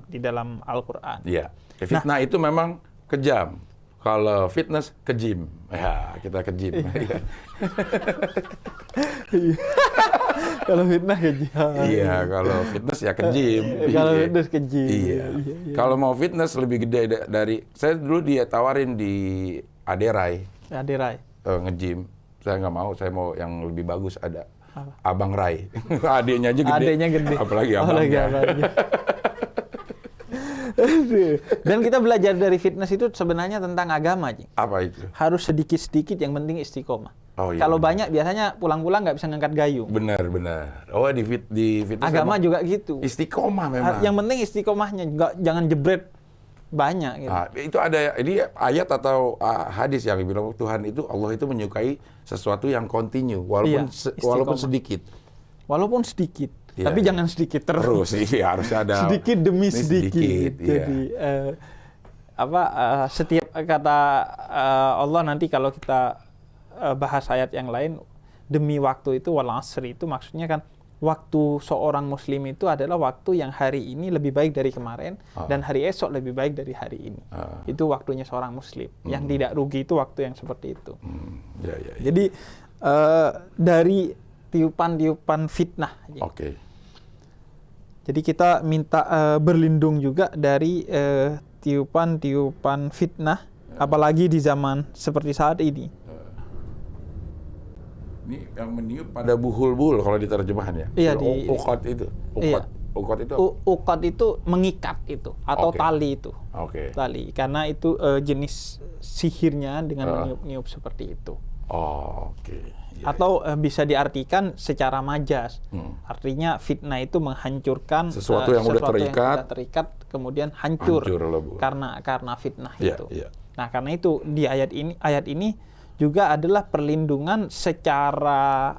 di dalam Al-Qur'an. Iya. Fitnah itu memang kejam. Kalau fitness ke gym, ya kita ke gym. Kalau fitnah ke gym. Iya, kalau fitness ya ke gym. Kalau fitness ke gym. Iya. Kalau mau fitness lebih gede dari, saya dulu dia tawarin di Aderai. Nge-gym. Saya nggak mau, saya mau yang lebih bagus ada. Abang Rai. Adiknya aja gede. Adiknya gede. Apalagi abangnya. Dan kita belajar dari fitness itu sebenarnya tentang agama, Cik. Apa itu? Harus sedikit-sedikit, yang penting istiqomah. Benar. Kalau banyak biasanya pulang-pulang nggak bisa ngangkat gayung. Benar. Oh, di fitness agama juga gitu. Istiqomah memang. Yang penting istiqomahnya, jangan jebret banyak gitu. Itu ada ini ayat atau hadis yang bilang Tuhan itu, Allah itu menyukai sesuatu yang continue walaupun sedikit. Walaupun sedikit. Tapi jangan sedikit terus. Iya, harus ada sedikit demi sedikit. Jadi setiap kata Allah nanti kalau kita bahas ayat yang lain, demi waktu itu wal asri itu maksudnya kan waktu seorang muslim itu adalah waktu yang hari ini lebih baik dari kemarin dan hari esok lebih baik dari hari ini. Itu waktunya seorang muslim. Yang tidak rugi itu waktu yang seperti itu. Jadi dari tiupan-tiupan fitnah. Jadi kita minta berlindung juga dari tiupan-tiupan fitnah, apalagi di zaman seperti saat ini. Ini yang meniup pada buhul-buhul kalau diterjemahan ya? Iya, uqad itu. Uqad itu? Uqad itu mengikat itu, atau tali itu. Tali, karena itu jenis sihirnya dengan meniup-niup seperti itu. Atau bisa diartikan secara majas. Artinya fitnah itu menghancurkan sesuatu yang sudah terikat kemudian hancur karena fitnah itu. Nah, karena itu di ayat ini juga adalah perlindungan secara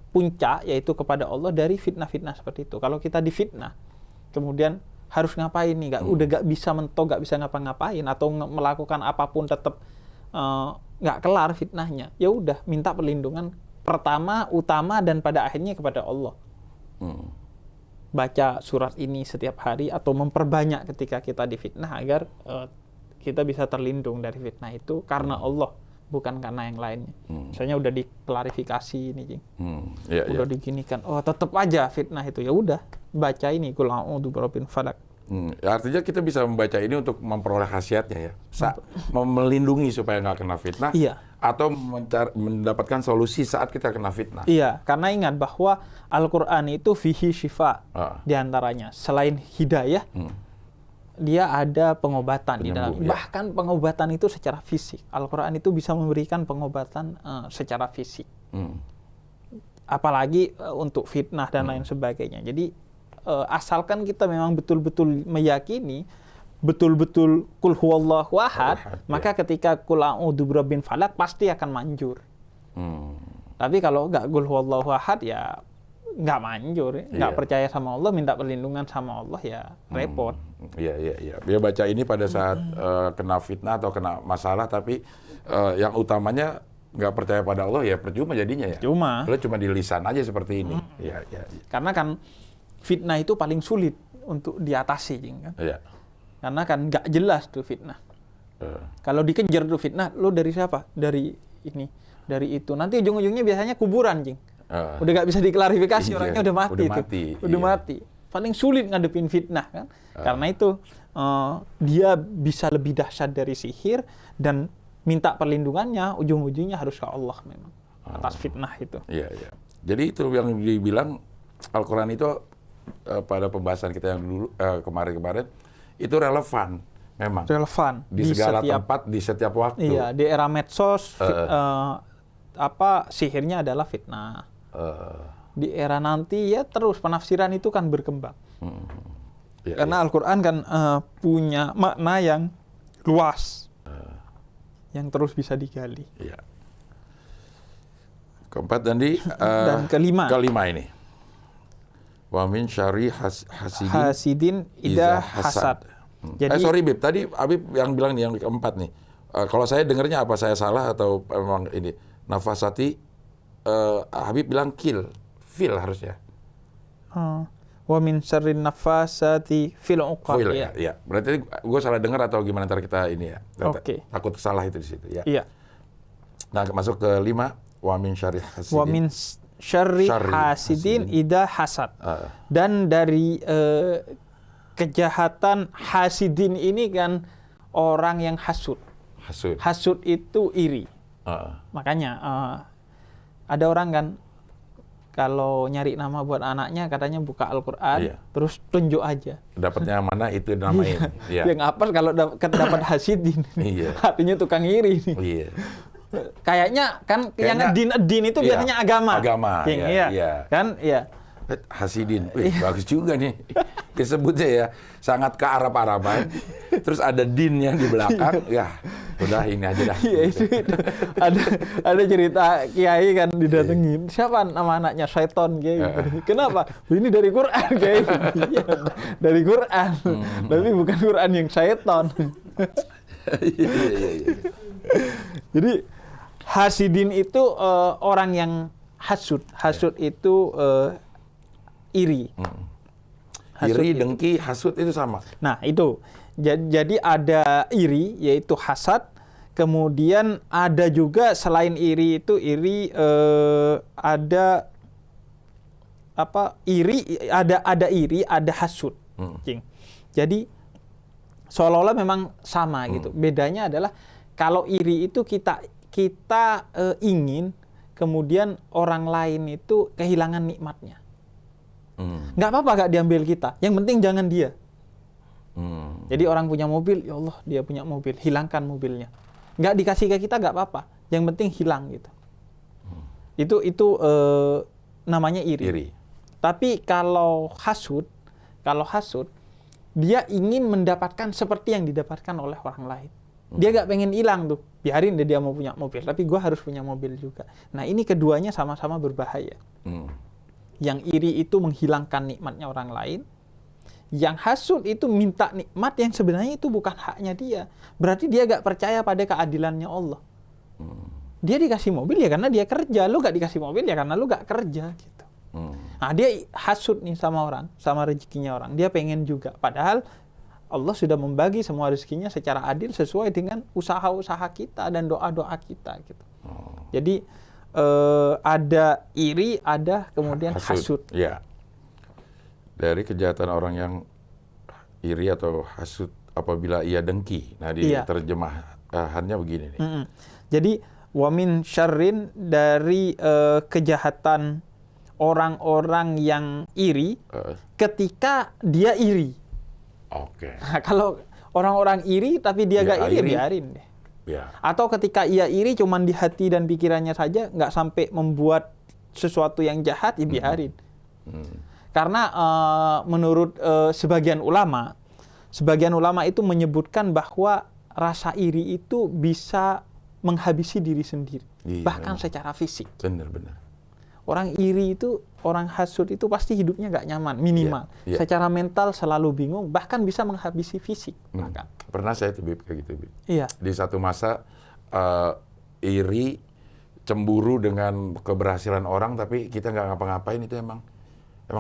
puncak, yaitu kepada Allah dari fitnah-fitnah seperti itu. Kalau kita difitnah, kemudian harus ngapain nih? Udah gak bisa mentok, gak bisa ngapa-ngapain, atau melakukan apapun tetap nggak kelar fitnahnya, ya udah minta perlindungan pertama, utama, dan pada akhirnya kepada Allah. Baca surat ini setiap hari atau memperbanyak ketika kita difitnah agar kita bisa terlindung dari fitnah itu karena Allah bukan karena yang lainnya. Misalnya udah diklarifikasi ini, Jing. Udah diginikan. Oh, tetap aja fitnah itu. Ya udah, baca ini qul a'udzu birabbil falaq. Artinya kita bisa membaca ini untuk memperoleh khasiatnya ya. Melindungi supaya nggak kena fitnah. Iya. Atau mendapatkan solusi saat kita kena fitnah. Iya, karena ingat bahwa Al-Qur'an itu fihi syifa diantaranya. Selain hidayah, dia ada pengobatan di dalam. Ya. Bahkan pengobatan itu secara fisik. Al-Quran itu bisa memberikan pengobatan secara fisik. Apalagi untuk fitnah dan lain sebagainya. Jadi asalkan kita memang betul-betul meyakini, betul-betul qul huwallahu ahad, maka ketika qul a'udzu birabbil falaq pasti akan manjur. Tapi kalau nggak qul huwallahu ahad ya nggak manjur, nggak percaya sama Allah, minta perlindungan sama Allah, ya repot. Iya. Dia baca ini pada saat kena fitnah atau kena masalah, tapi yang utamanya nggak percaya pada Allah, ya percuma jadinya ya. Cuma di lisan aja seperti ini. Iya. Karena kan fitnah itu paling sulit untuk diatasi, kan? Iya. Karena kan nggak jelas tuh fitnah. Kalau dikejar tuh fitnah, lo dari siapa? Dari ini, dari itu. Nanti ujung-ujungnya biasanya kuburan, Jing. Udah nggak bisa diklarifikasi, orangnya udah mati. Udah mati. Paling sulit ngadepin fitnah kan. Karena itu dia bisa lebih dahsyat dari sihir, dan minta perlindungannya ujung-ujungnya harus ke Allah memang atas fitnah itu. Iya. Jadi itu yang dibilang Al-Quran itu pada pembahasan kita yang dulu kemarin-kemarin itu relevan memang. Relevan di segala tempat, di setiap waktu. Iya, di era medsos sihirnya adalah fitnah. Di era nanti ya terus penafsiran itu kan berkembang. Karena Al-Quran kan punya makna yang luas, yang terus bisa digali. Iya. Keempat dan kelima ini. Wa min syarri hasidin idza hasad. Jadi sorry Bib, tadi Habib yang bilang yang keempat nih. Kalau saya dengarnya apa, saya salah atau memang ini nafasati? Habib bilang fil harusnya. Wa min syarrin nafasati fil uqad. Iya. Berarti gue salah dengar atau gimana, ntar kita ini ya. Oke. Takut salah itu di situ ya. Iya. Nah, masuk ke 5, wa min syarri hasidin. Wa min syarri hasidin idza hasad. Dan dari kejahatan hasidin ini kan orang yang hasud. Hasud itu iri. Makanya ada orang kan kalau nyari nama buat anaknya katanya buka Al-Quran, terus tunjuk aja. Dapatnya mana itu namain. Yang apa kalau dapat hasidin. Artinya tukang iri. Kayaknya kan yang din itu biasanya agama. Iya. Kan iya. Hasidin. Bagus juga nih. Disebutnya ya sangat ke Arab-Araban. Terus ada din yang di belakang. Ya, udah ini aja dah. Iya, itu. Ada cerita kiai kan didatengin. Siapa nama anaknya? Syaiton kiai. Kenapa? Ini dari Quran kiai. Iya, dari Quran. Tapi bukan Quran yang syaiton. Jadi hasidin itu orang yang hasud. Hasud itu iri. Iri, dengki, hasud itu sama. Nah, itu. Jadi ada iri, yaitu hasad. Kemudian ada juga selain iri itu ada iri, ada hasud. Jadi seolah-olah memang sama gitu. Bedanya adalah kalau iri itu kita ingin kemudian orang lain itu kehilangan nikmatnya. Nggak apa-apa nggak diambil kita, yang penting jangan dia. Jadi orang punya mobil, ya Allah dia punya mobil, hilangkan mobilnya. Nggak dikasih ke kita nggak apa-apa, yang penting hilang gitu. Itu namanya iri. Tapi kalau hasud dia ingin mendapatkan seperti yang didapatkan oleh orang lain. Dia nggak pengen hilang tuh, biarin dia mau punya mobil, tapi gue harus punya mobil juga. Nah ini keduanya sama-sama berbahaya. Yang iri itu menghilangkan nikmatnya orang lain. Yang hasud itu minta nikmat yang sebenarnya itu bukan haknya dia. Berarti dia gak percaya pada keadilannya Allah. Dia dikasih mobil ya karena dia kerja. Lu gak dikasih mobil ya karena lu gak kerja gitu. Nah dia hasud nih sama orang, sama rezekinya orang. Dia pengen juga. Padahal Allah sudah membagi semua rezekinya secara adil sesuai dengan usaha-usaha kita dan doa-doa kita gitu. Jadi ada iri, ada kemudian hasud. Ya. Dari kejahatan orang yang iri atau hasud apabila ia dengki. Nah, di terjemahannya begini nih. Jadi wa min syarrin, dari kejahatan orang-orang yang iri ketika dia iri. Oke. Nah, kalau orang-orang iri tapi dia gak iri, biarin deh. Ya. Atau ketika ia iri cuman di hati dan pikirannya saja, nggak sampai membuat sesuatu yang jahat, ya biarin. Karena menurut sebagian ulama itu menyebutkan bahwa rasa iri itu bisa menghabisi diri sendiri, bahkan secara fisik. Benar. Orang iri itu, orang hasud itu pasti hidupnya nggak nyaman, minimal. Secara mental selalu bingung, bahkan bisa menghabisi fisik. Bahkan. Pernah saya tuh, Bib, kayak gitu, Bib. Iya. Di satu masa iri, cemburu dengan keberhasilan orang, tapi kita nggak ngapa-ngapain, itu emang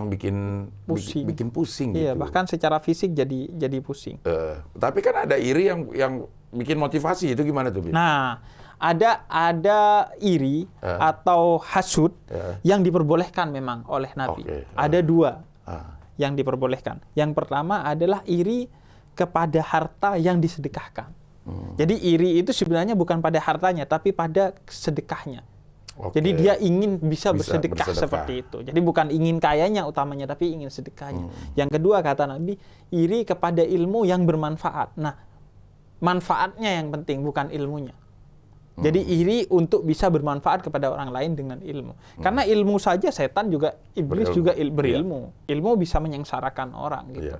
bikin pusing Iya, gitu. bahkan secara fisik jadi pusing. Tapi kan ada iri yang bikin motivasi, itu gimana tuh, Bib? Nah, ada iri atau hasud yang diperbolehkan memang oleh Nabi. Ada dua yang diperbolehkan. Yang pertama adalah iri kepada harta yang disedekahkan. Jadi iri itu sebenarnya bukan pada hartanya, tapi pada sedekahnya. Jadi dia ingin bisa bersedekah seperti itu. Jadi bukan ingin kayanya utamanya, tapi ingin sedekahnya. Yang kedua kata Nabi, iri kepada ilmu yang bermanfaat. Nah, manfaatnya yang penting, bukan ilmunya. Jadi iri untuk bisa bermanfaat kepada orang lain dengan ilmu. Karena ilmu saja setan juga, iblis juga berilmu. Ilmu bisa menyengsarakan orang gitu.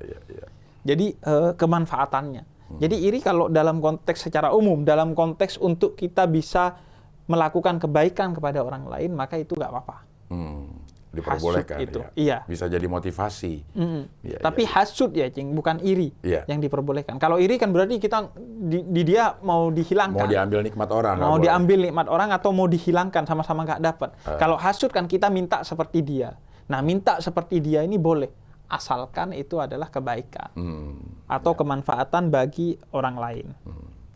Jadi kemanfaatannya. Jadi iri kalau dalam konteks secara umum, dalam konteks untuk kita bisa melakukan kebaikan kepada orang lain, maka itu nggak apa-apa. Diperbolehkan hasud itu. Ya. Iya. Bisa jadi motivasi. Tapi hasud ya, Cing, bukan iri yang diperbolehkan. Kalau iri kan berarti kita dia mau dihilangkan. Mau diambil nikmat orang. Mau diambil nikmat orang atau mau dihilangkan, sama-sama nggak dapat. Kalau hasud kan kita minta seperti dia. Nah, minta seperti dia ini boleh, asalkan itu adalah kebaikan atau kemanfaatan bagi orang lain.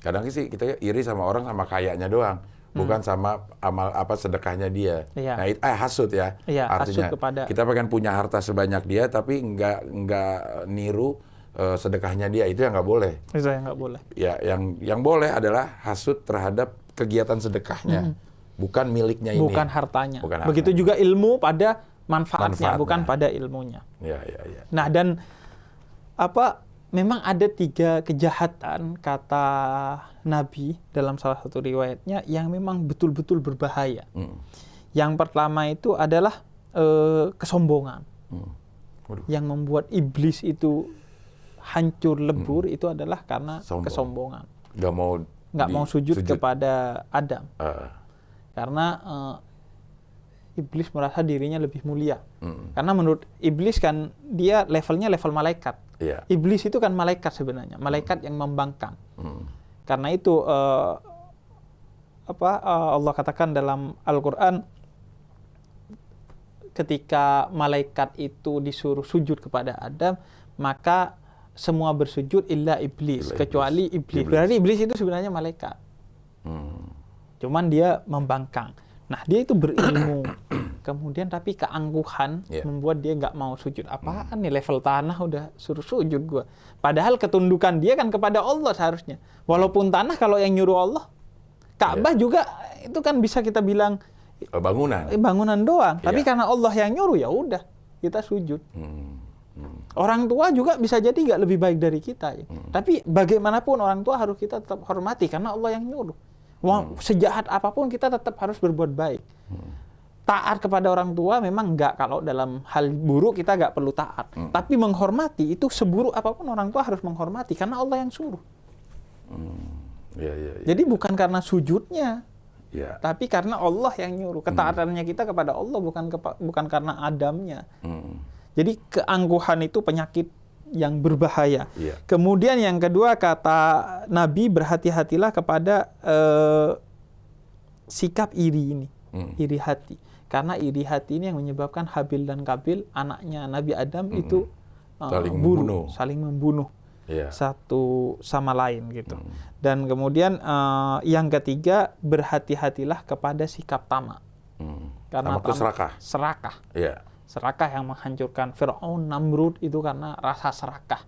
Kadang sih kita iri sama orang sama kayaknya doang. Bukan sama amal sedekahnya dia. Nah, itu hasud ya. Artinya hasud kepada, kita pengen punya harta sebanyak dia, tapi nggak niru sedekahnya dia, itu yang nggak boleh. Itu yang nggak boleh. Ya, yang boleh adalah hasud terhadap kegiatan sedekahnya, bukan miliknya ini. Bukan hartanya. Begitu juga ilmu pada manfaatnya, bukan pada ilmunya. Ya. Nah, dan memang ada 3 kejahatan kata Nabi dalam salah satu riwayatnya yang memang betul-betul berbahaya. Yang pertama itu adalah kesombongan. Yang membuat iblis itu hancur lebur itu adalah karena kesombongan. Nggak mau sujud kepada Adam. Karena iblis merasa dirinya lebih mulia. Karena menurut iblis kan dia levelnya level malaikat. Iblis itu kan malaikat sebenarnya, malaikat yang membangkang. Karena itu Allah katakan dalam Al-Qur'an, ketika malaikat itu disuruh sujud kepada Adam, maka semua bersujud illa iblis, kecuali iblis. Berarti iblis itu sebenarnya malaikat. Cuman dia membangkang. Nah, dia itu berilmu. Kemudian tapi keangkuhan membuat dia nggak mau sujud. Apaan nih, level tanah udah suruh sujud gua. Padahal ketundukan dia kan kepada Allah seharusnya. Walaupun tanah kalau yang nyuruh Allah, Ka'bah juga itu kan bisa kita bilang bangunan doang. Tapi karena Allah yang nyuruh, ya udah kita sujud. Orang tua juga bisa jadi nggak lebih baik dari kita. Ya. Tapi bagaimanapun orang tua harus kita tetap hormati karena Allah yang nyuruh. Sejahat apapun kita tetap harus berbuat baik. Taat kepada orang tua memang enggak, kalau dalam hal buruk kita enggak perlu taat. Tapi menghormati itu seburuk apapun orang tua harus menghormati karena Allah yang suruh. Jadi bukan karena sujudnya, tapi karena Allah yang nyuruh. Ketaatannya kita kepada Allah bukan karena Adamnya. Jadi keangkuhan itu penyakit yang berbahaya. Kemudian yang kedua kata Nabi, berhati-hatilah kepada sikap iri ini, iri hati. Karena iri hati ini yang menyebabkan Habil dan Kabil, anaknya Nabi Adam itu saling membunuh. satu sama lain gitu. Dan kemudian yang ketiga, berhati-hatilah kepada sikap tamak. Karena tamak serakah. Serakah yang menghancurkan Firaun, Namrud itu karena rasa serakah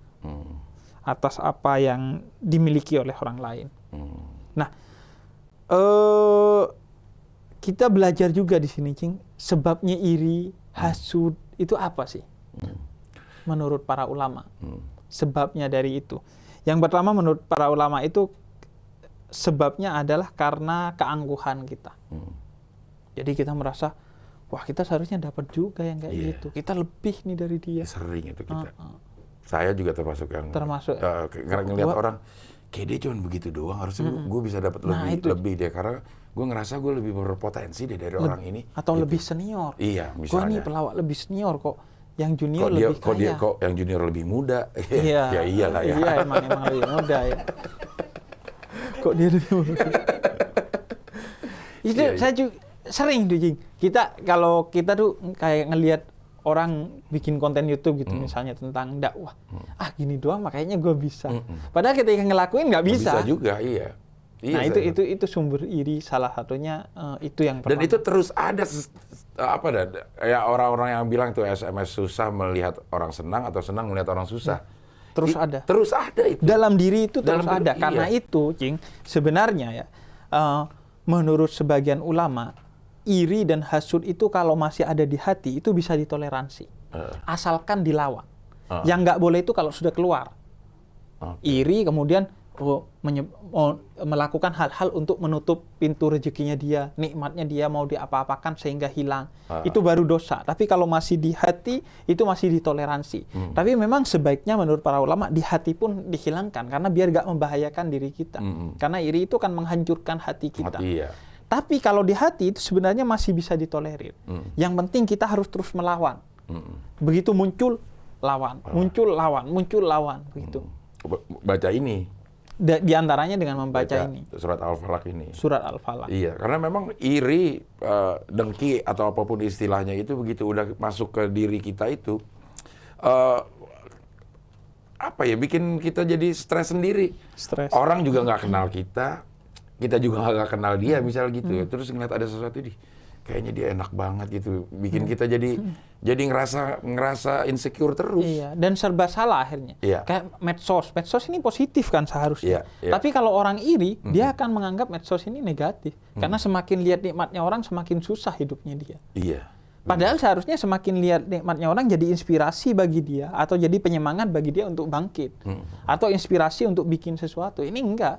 atas apa yang dimiliki oleh orang lain. Nah, kita belajar juga di sini, Cing, sebabnya iri, hasud itu apa sih? Menurut para ulama, sebabnya dari itu. Yang pertama menurut para ulama itu sebabnya adalah karena keangkuhan kita. Jadi kita merasa, wah kita seharusnya dapat juga yang kayak gitu. Kita lebih nih dari dia. Sering itu kita. Saya juga termasuk yang ngelihat orang, kayak dia cuma begitu doang, harusnya gue bisa dapat lebih deh, karena gue ngerasa gue lebih berpotensi deh dari orang ini. Atau gitu. Lebih senior. Iya, misalnya. Gue nih pelawak lebih senior kok. Yang junior lebih kaya. Kok yang junior lebih muda? Ya iyalah ya. Iya, emang lebih muda ya. Kok dia lebih muda? Itu saya juga sering tuh, Jing. Kalau kita tuh kayak ngelihat orang bikin konten YouTube gitu, misalnya tentang dakwah. Gini doang makanya gue bisa. Padahal ketika ngelakuin nggak bisa. Bisa juga, iya. Nah itu sumber iri salah satunya itu yang pertama. Dan itu terus ada ya orang-orang yang bilang tuh SMS susah melihat orang senang atau senang melihat orang susah. Terus ada. Terus ada itu. Dalam diri itu terus ada. Karena itu, Cing, sebenarnya ya menurut sebagian ulama, iri dan hasud itu kalau masih ada di hati itu bisa ditoleransi. Asalkan dilawan. Yang nggak boleh itu kalau sudah keluar. Iri kemudian melakukan hal-hal untuk menutup pintu rezekinya dia, nikmatnya dia mau diapa-apakan sehingga hilang. Itu baru dosa. Tapi kalau masih di hati, itu masih ditoleransi. Tapi memang sebaiknya menurut para ulama, di hati pun dihilangkan, karena biar gak membahayakan diri kita. Karena iri itu kan menghancurkan hati kita. Tapi kalau di hati itu sebenarnya masih bisa ditolerir. Yang penting kita harus terus melawan. Begitu muncul, lawan. Muncul, lawan. Muncul, lawan. Begitu. Baca ini. Di antaranya dengan membaca ini. Surat Al-Falaq ini. Surat Al-Falaq. Iya, karena memang iri, dengki, atau apapun istilahnya itu begitu udah masuk ke diri kita itu, bikin kita jadi stres sendiri. Orang juga nggak kenal kita juga nggak kenal dia, misal gitu. Terus ngeliat ada sesuatu kayaknya dia enak banget gitu, bikin kita jadi ngerasa insecure terus. Iya, dan serba salah akhirnya. Kayak medsos ini positif kan seharusnya. Tapi kalau orang iri, dia akan menganggap medsos ini negatif, karena semakin lihat nikmatnya orang, semakin susah hidupnya dia. Padahal seharusnya semakin lihat nikmatnya orang jadi inspirasi bagi dia, atau jadi penyemangat bagi dia untuk bangkit, atau inspirasi untuk bikin sesuatu. Ini enggak.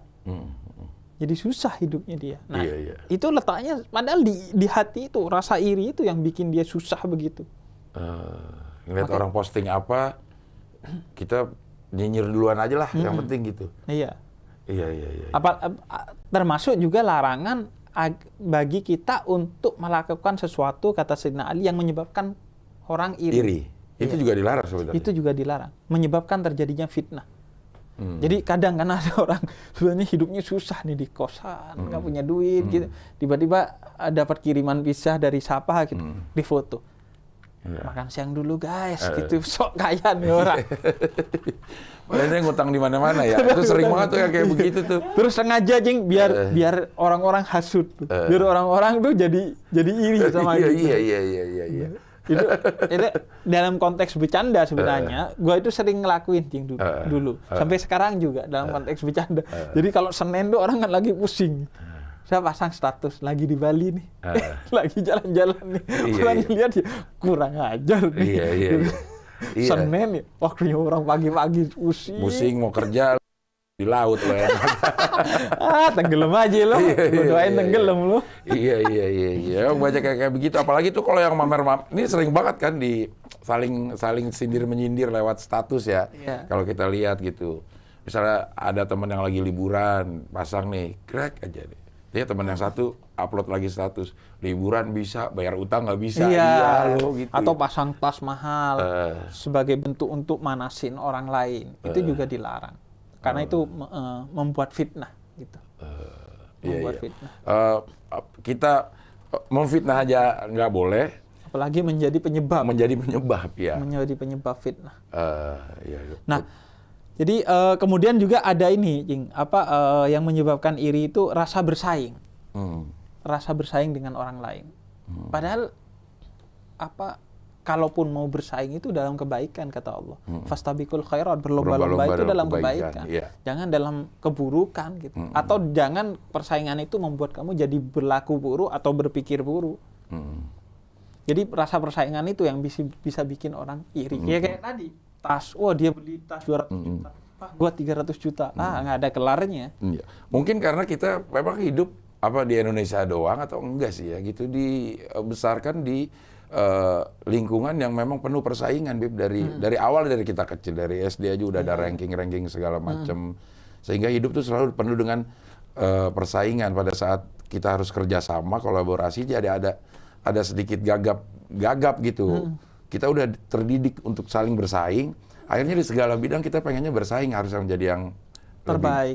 Jadi susah hidupnya dia. Nah, itu letaknya, padahal di hati itu, rasa iri itu yang bikin dia susah begitu. Ngeliat orang posting apa, kita nyinyir duluan aja lah, yang penting gitu. Iya. Termasuk juga larangan bagi kita untuk melakukan sesuatu, kata Sayyidina Ali, yang menyebabkan orang iri. Itu juga dilarang sebenarnya. Itu juga dilarang. Menyebabkan terjadinya fitnah. Jadi kadang kan ada orang sebenarnya hidupnya susah nih di kosan, nggak punya duit gitu. Tiba-tiba dapat kiriman pisah dari siapa gitu, di foto. Makan siang dulu guys, gitu. Sok kaya nih orang. Padahal ngutang di mana-mana ya. Itu sering banget tuh kayak begitu tuh. Terus sengaja, Jing, biar orang-orang hasut tuh. Biar orang-orang tuh jadi iri sama gitu. Iya. Itu dalam konteks bercanda sebenarnya, gue itu sering ngelakuin dulu. Sampai sekarang juga dalam konteks bercanda. Jadi kalau Senin tuh orang kan lagi pusing. Saya pasang status, lagi di Bali nih. Lagi jalan-jalan nih. Orang lihat ya, kurang ajar nih. Iya. Senin nih, waktunya orang pagi-pagi pusing. Mau kerja di laut lo ya. Tenggelam aja lo. Doain tenggelam lo. Iya. Baca kayak begitu. Apalagi tuh kalau yang mamer-mamer, ini sering banget kan di saling sindir menyindir lewat status ya. Kalau kita lihat gitu. Misalnya ada teman yang lagi liburan, pasang nih, krek aja nih. Dia teman yang satu upload lagi status, liburan bisa, bayar utang nggak bisa. Iya lo gitu. Atau pasang tas mahal sebagai bentuk untuk manasin orang lain. Itu juga dilarang. Karena itu membuat fitnah gitu. Fitnah. Kita memfitnah aja nggak boleh. Apalagi menjadi penyebab. Menjadi penyebab, ya. Menjadi penyebab fitnah. Iya. Nah, Jadi kemudian juga ada ini, Cing, yang menyebabkan iri itu rasa bersaing. Rasa bersaing dengan orang lain. Padahal kalaupun mau bersaing itu dalam kebaikan, kata Allah. Fastabiqul khairat, berlomba-lomba itu dalam kebaikan. Iya. Jangan dalam keburukan gitu. Atau jangan persaingan itu membuat kamu jadi berlaku buruk atau berpikir buruk. Jadi rasa persaingan itu yang bisa bikin orang iri. Ya kayak tadi, tas, dia beli tas 200 juta. Gua 300 juta. Nggak ada kelarnya. Iya. Mungkin karena kita memang hidup di Indonesia doang atau enggak sih ya gitu, dibesarkan di lingkungan yang memang penuh persaingan, Bib, dari awal, dari kita kecil, dari SD aja udah ada ranking segala macam, sehingga hidup tuh selalu penuh dengan persaingan. Pada saat kita harus kerjasama, kolaborasi, jadi ada sedikit gagap gitu. Kita udah terdidik untuk saling bersaing, akhirnya di segala bidang kita pengennya bersaing, harus menjadi yang terbaik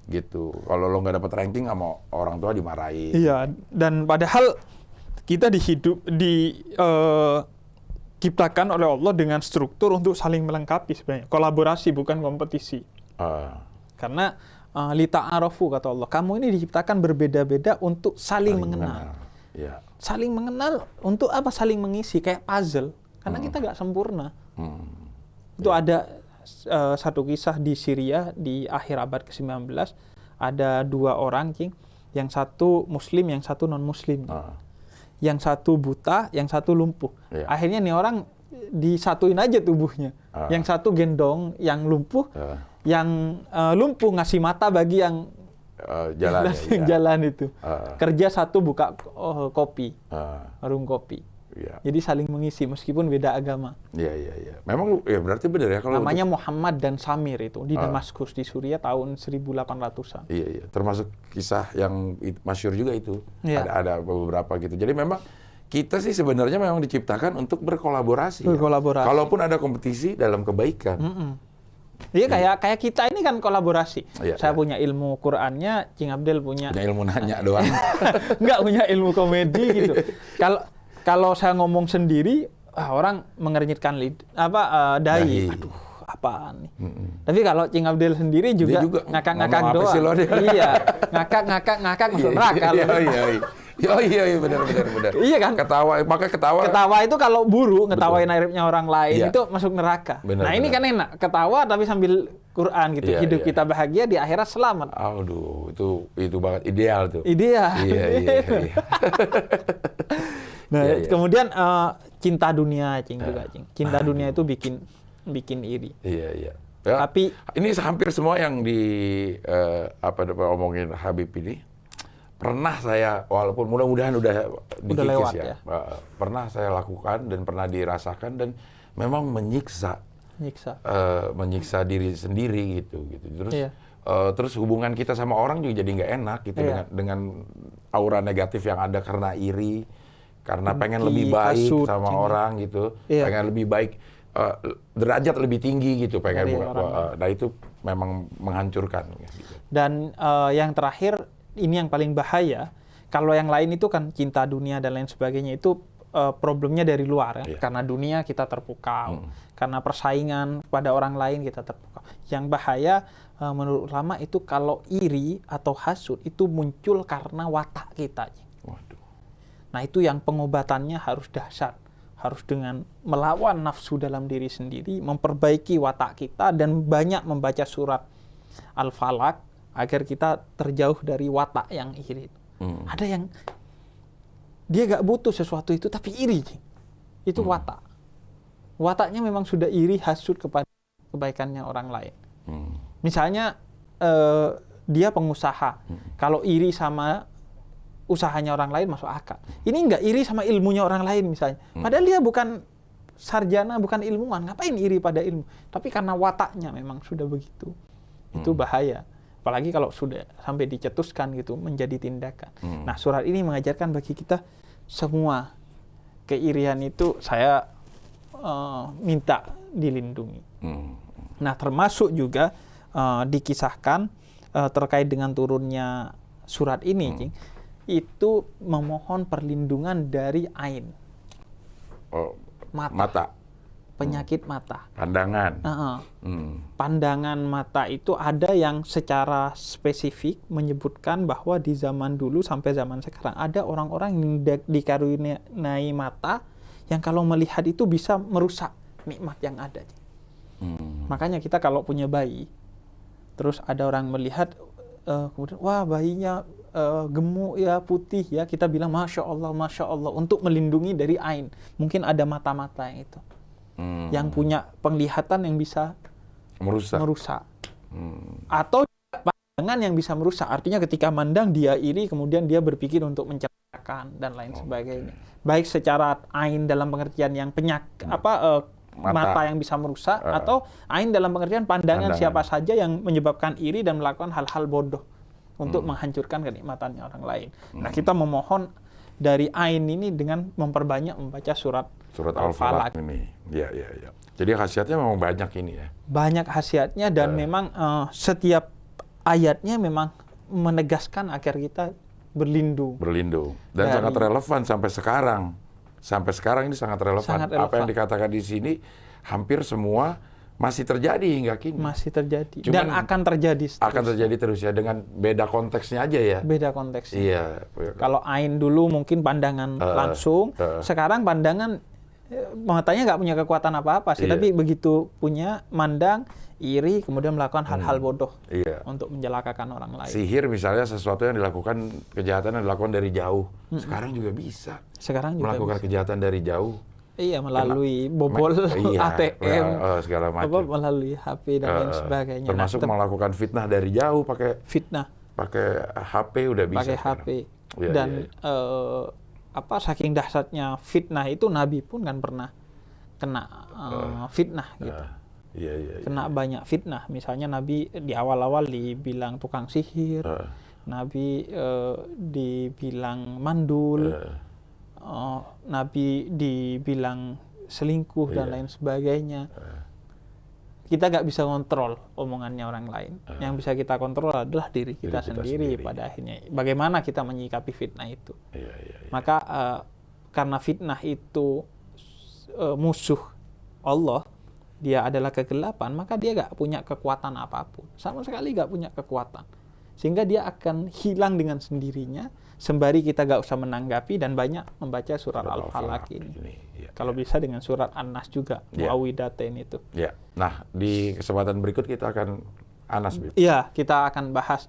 gitu. Kalau lo nggak dapat ranking sama orang tua dimarahin. Iya, dan padahal kita diciptakan oleh Allah dengan struktur untuk saling melengkapi sebenarnya. Kolaborasi bukan kompetisi. Karena lita'arafu, kata Allah. Kamu ini diciptakan berbeda-beda untuk saling mengenal. Ya. Saling mengenal untuk apa? Saling mengisi, kayak puzzle. Karena kita nggak sempurna. Itu ada satu kisah di Syria di akhir abad ke-19. Ada 2 orang, Cing. Yang satu muslim, yang satu non-muslim. Yang satu buta, yang satu lumpuh. Yeah. Akhirnya nih orang disatuin aja tubuhnya. Yang satu gendong yang lumpuh, yang lumpuh ngasih mata bagi yang jalan itu. Kerja satu buka kopi, warung kopi. Yeah. Jadi saling mengisi meskipun beda agama. Iya. Memang ya berarti benar ya kalau namanya Muhammad dan Samir itu di Damaskus di Suriah tahun 1800-an. Iya. Termasuk kisah yang masyhur juga itu. Yeah. Ada beberapa gitu. Jadi memang kita sih sebenarnya memang diciptakan untuk berkolaborasi. Ya. Kalaupun ada kompetisi dalam kebaikan. Iya, kayak kita ini kan kolaborasi. Saya punya ilmu Qur'annya, Cing Abdel punya ilmu nanya doang. Nggak punya ilmu komedi gitu. Kalau saya ngomong sendiri, orang mengernyitkan dahi. Aduh, apaan nih? Tapi kalau Cing Abdel sendiri juga ngakak-ngakak doang. Iya, ngakak masuk neraka. Iya, benar. Iya kan? Ketawa itu kalau ngetawain aibnya orang lain itu masuk neraka. Benar. Ini kan enak, ketawa tapi sambil Quran gitu. Hidup kita bahagia, di akhirat selamat. Aduh, itu banget ideal tuh. Ideal. Iya. Kemudian cinta dunia, Cing, juga, Cing. Cinta dunia itu bikin iri. Iya. Ya, tapi ini hampir semua yang omongin Habib ini pernah saya, walaupun mudah-mudahan udah lewat ya. Pernah saya lakukan dan pernah dirasakan, dan memang menyiksa diri sendiri gitu. Terus hubungan kita sama orang juga jadi nggak enak gitu, dengan aura negatif yang ada karena iri, karena pengen lebih baik sama orang gitu, pengen lebih baik, derajat lebih tinggi gitu, nah itu memang menghancurkan gitu. Dan yang terakhir, ini yang paling bahaya. Kalau yang lain itu kan cinta dunia dan lain sebagainya, itu problemnya dari luar ya. Karena dunia kita terpukau, karena persaingan pada orang lain kita terpukau. Yang bahaya menurut ulama itu kalau iri atau hasud itu muncul karena watak kita. Waduh. Nah itu yang pengobatannya harus dahsyat, harus dengan melawan nafsu dalam diri sendiri, memperbaiki watak kita, dan banyak membaca surat Al-Falaq agar kita terjauh dari watak yang iri. Ada yang dia gak butuh sesuatu itu tapi iri, itu watak. Wataknya memang sudah iri, hasud kepada kebaikannya orang lain. Misalnya dia pengusaha, kalau iri sama usahanya orang lain masuk akal. Ini nggak iri sama ilmunya orang lain misalnya. Padahal dia bukan sarjana, bukan ilmuwan. Ngapain iri pada ilmu? Tapi karena wataknya memang sudah begitu. Itu bahaya. Apalagi kalau sudah sampai dicetuskan gitu, menjadi tindakan. Nah, surat ini mengajarkan bagi kita semua keirian itu saya minta dilindungi. Nah, termasuk juga dikisahkan terkait dengan turunnya surat ini, Cing, itu memohon perlindungan dari ain. Mata. penyakit mata. Pandangan. Pandangan mata itu ada yang secara spesifik menyebutkan bahwa di zaman dulu sampai zaman sekarang ada orang-orang yang dikaruniai mata yang kalau melihat itu bisa merusak nikmat yang ada. Makanya kita kalau punya bayi, terus ada orang melihat, kemudian wah bayinya gemuk ya, putih ya, kita bilang Masya Allah, untuk melindungi dari ain. Mungkin ada mata-mata yang itu, yang punya penglihatan yang bisa merusak. Atau pandangan yang bisa merusak, artinya ketika mandang dia iri, kemudian dia berpikir untuk mencelakakan dan lain sebagainya. Baik secara ain dalam pengertian yang mata yang bisa merusak, atau ain dalam pengertian pandangan siapa saja yang menyebabkan iri dan melakukan hal-hal bodoh untuk menghancurkan kenikmatannya orang lain. Nah, kita memohon dari ain ini dengan memperbanyak membaca surat Al-Falaq ini. Ya. Jadi khasiatnya memang banyak ini ya. Banyak khasiatnya dan memang setiap ayatnya memang menegaskan agar kita berlindung. Dan sangat relevan sampai sekarang. Sampai sekarang ini sangat relevan. Apa yang dikatakan di sini hampir semua masih terjadi hingga kini. Masih terjadi. Cuman, dan akan terjadi seterusnya. Akan terjadi terus ya, dengan beda konteksnya aja ya. Beda konteksnya. Iya. Kalau ain dulu mungkin pandangan langsung, sekarang pandangan matanya nggak punya kekuatan apa-apa sih, tapi begitu punya mandang, iri, kemudian melakukan hal-hal bodoh untuk mencelakakan orang lain. Sihir misalnya, sesuatu yang dilakukan, kejahatan yang dilakukan dari jauh. Sekarang juga bisa. Melakukan kejahatan dari jauh. Iya, melalui bobol ATM, segala macam. Melalui HP dan lain sebagainya. Termasuk melakukan fitnah dari jauh pakai HP udah bisa. Pakai HP. Dan saking dahsyatnya fitnah itu, Nabi pun kan pernah kena fitnah gitu. Kena banyak fitnah. Misalnya Nabi di awal-awal dibilang tukang sihir, Nabi dibilang mandul, Nabi dibilang selingkuh dan lain sebagainya. Kita nggak bisa kontrol omongannya orang lain. Yang bisa kita kontrol adalah diri kita sendiri pada akhirnya. Bagaimana kita menyikapi fitnah itu. Maka karena fitnah itu musuh Allah, dia adalah kegelapan, maka dia nggak punya kekuatan apapun. Sama sekali nggak punya kekuatan. Sehingga dia akan hilang dengan sendirinya, sembari kita nggak usah menanggapi dan banyak membaca surat Al-Falaq ini. Kalau bisa dengan surat An-Nas juga, Muawwidhatain itu. Nah, di kesempatan berikut kita akan An-Nas. Iya, kita akan bahas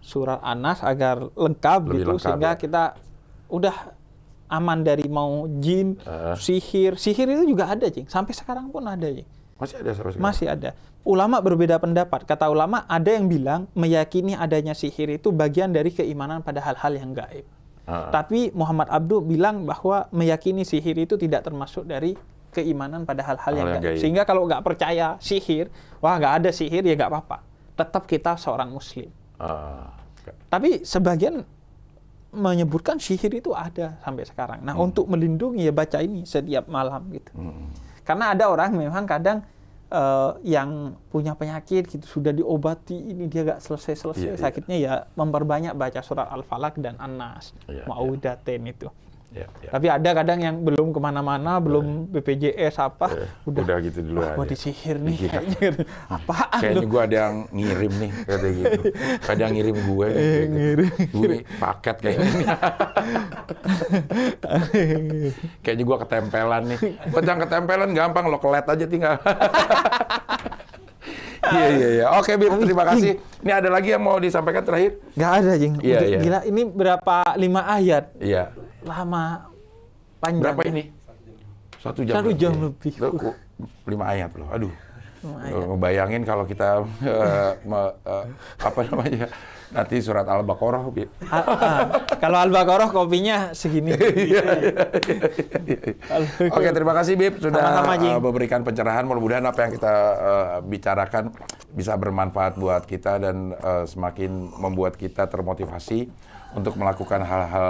surat An-Nas agar lengkap gitu, sehingga kita udah aman dari mau jin, sihir. Sihir itu juga ada, Cing. Sampai sekarang pun ada, Cing. Masih ada sampai sekarang? Masih ada. Ulama berbeda pendapat. Kata ulama, ada yang bilang meyakini adanya sihir itu bagian dari keimanan pada hal-hal yang gaib. Tapi Muhammad Abduh bilang bahwa meyakini sihir itu tidak termasuk dari keimanan pada hal-hal yang gaib. Sehingga kalau nggak percaya sihir, nggak ada sihir ya nggak apa-apa. Tetap kita seorang muslim. Tapi sebagian menyebutkan sihir itu ada sampai sekarang. Nah, untuk melindungi ya baca ini setiap malam gitu. Karena ada orang memang kadang yang punya penyakit gitu, sudah diobati, ini dia nggak selesai sakitnya, ya memperbanyak baca surat Al-Falaq dan An-Nas, Muawwidhatain itu. Tapi ada kadang yang belum kemana-mana, belum BPJS udah gitu dulu aja. Wah, disihir nih kayaknya. Apaan? Kayaknya gue ada yang ngirim nih, kata gitu. Ada yang ngirim gue nih. Gue paket kayaknya nih. Kayaknya gue ketempelan nih. Buat yang ketempelan gampang, lo kelet aja tinggal. Iya. Oke, Bib, terima kasih. Ini ada lagi yang mau disampaikan terakhir? Nggak ada, Jing. Gila, ini berapa? 5 ayat? Iya. Lama, panjang. Berapa ini? 1 jam. 1 jam lebih. 5 ayat loh. Aduh. Ngebayangin kalau kita nanti surat Al-Baqarah. Kalau Al-Baqarah kopinya segini. Oke, terima kasih Bib sudah memberikan pencerahan. Mudah-mudahan apa yang kita bicarakan bisa bermanfaat buat kita dan semakin membuat kita termotivasi untuk melakukan hal-hal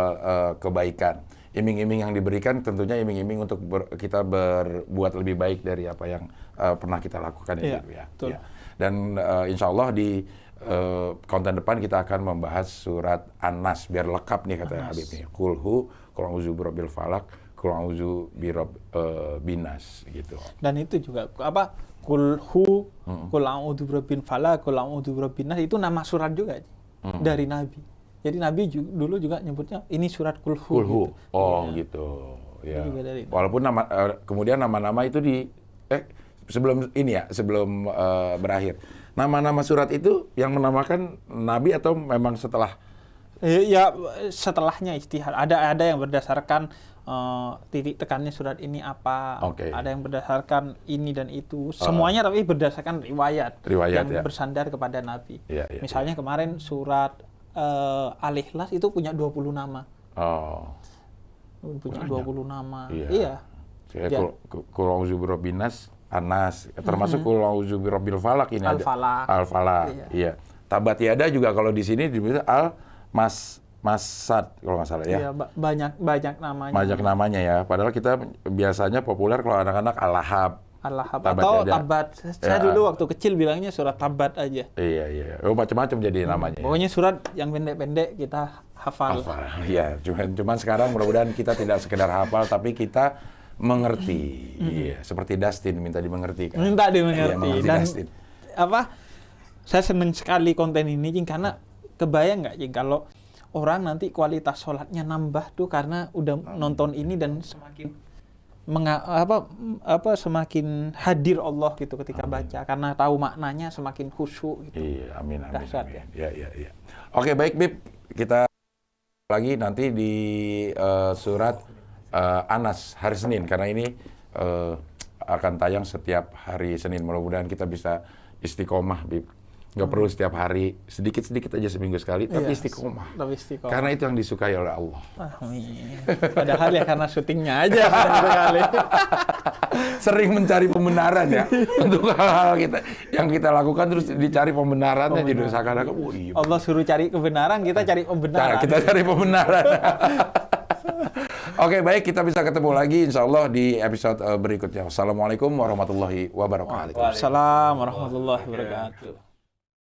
kebaikan. Iming-iming yang diberikan tentunya iming-iming untuk kita berbuat lebih baik dari apa yang pernah kita lakukan ya. Dan insya Allah di konten depan kita akan membahas surat An-Nas biar lengkap nih kata Habib nih. Qul a'udzu birabbil falaq, Qul a'udzu binas gitu. Dan itu juga apa? Qul a'udzu birabbin falaq, qul a'udzu birabbin nas, itu nama surat juga dari Nabi. Jadi Nabi dulu juga nyebutnya ini surat Qul Hu. Qul Hu. Gitu. Oh, gitu. Ya. Walaupun kemudian nama-nama itu sebelum berakhir. Nama-nama surat itu yang menamakan Nabi atau memang setelah? Ya setelahnya istihad. Ada yang berdasarkan titik tekannya surat ini apa. Ada yang berdasarkan ini dan itu. Semuanya tapi berdasarkan riwayat yang bersandar kepada Nabi. Misalnya kemarin surat Al-Ikhlas itu punya 20 nama. Punya 20 nama. Iya. Qul a'udzu birabbin nas, Anas, termasuk Qul a'udzu birabbil falaq ini Al-Falaq. Al-Falaq. Iya. Tabat yada juga kalau di sini disebut Masad kalau nggak salah ya. Iya, banyak namanya. Banyak namanya ya. Padahal kita biasanya populer kalau anak-anak Al-Lahab. Al-Lahab atau Tabat. Saya dulu waktu kecil bilangnya surat Tabat aja. Iya. Oh, macam-macam jadi namanya. Pokoknya surat yang pendek-pendek kita hafal. Iya, cuman sekarang mudah-mudahan kita tidak sekedar hafal tapi kita mengerti. Iya, seperti Dustin minta dimengerti kan. Minta dimengerti. Dan Dustin. Saya senang sekali konten ini karena kebayang nggak kalau orang nanti kualitas sholatnya nambah tuh karena udah nonton ini dan semakin semakin hadir Allah gitu ketika baca, karena tahu maknanya semakin khusyuk gitu. Iya, amin. Ya. Ya. Oke, baik Bib, kita lagi nanti di surat Anas hari Senin, karena ini akan tayang setiap hari Senin. Mudah-mudahan kita bisa istiqomah, Bib. Nggak perlu setiap hari, sedikit-sedikit aja seminggu sekali, tapi istiqomah. Karena itu yang disukai oleh Allah. Amin. Padahal ya karena syutingnya aja sekali. Sering mencari pembenaran ya untuk hal-hal yang kita lakukan, terus dicari pembenarannya jadi seakan-akan Allah suruh cari kebenaran, kita cari pembenaran. Kita cari pembenaran. Oke, baik, kita bisa ketemu lagi insya Allah di episode berikutnya. Wassalamualaikum warahmatullahi wabarakatuh. Waalaikumsalam warahmatullahi wabarakatuh.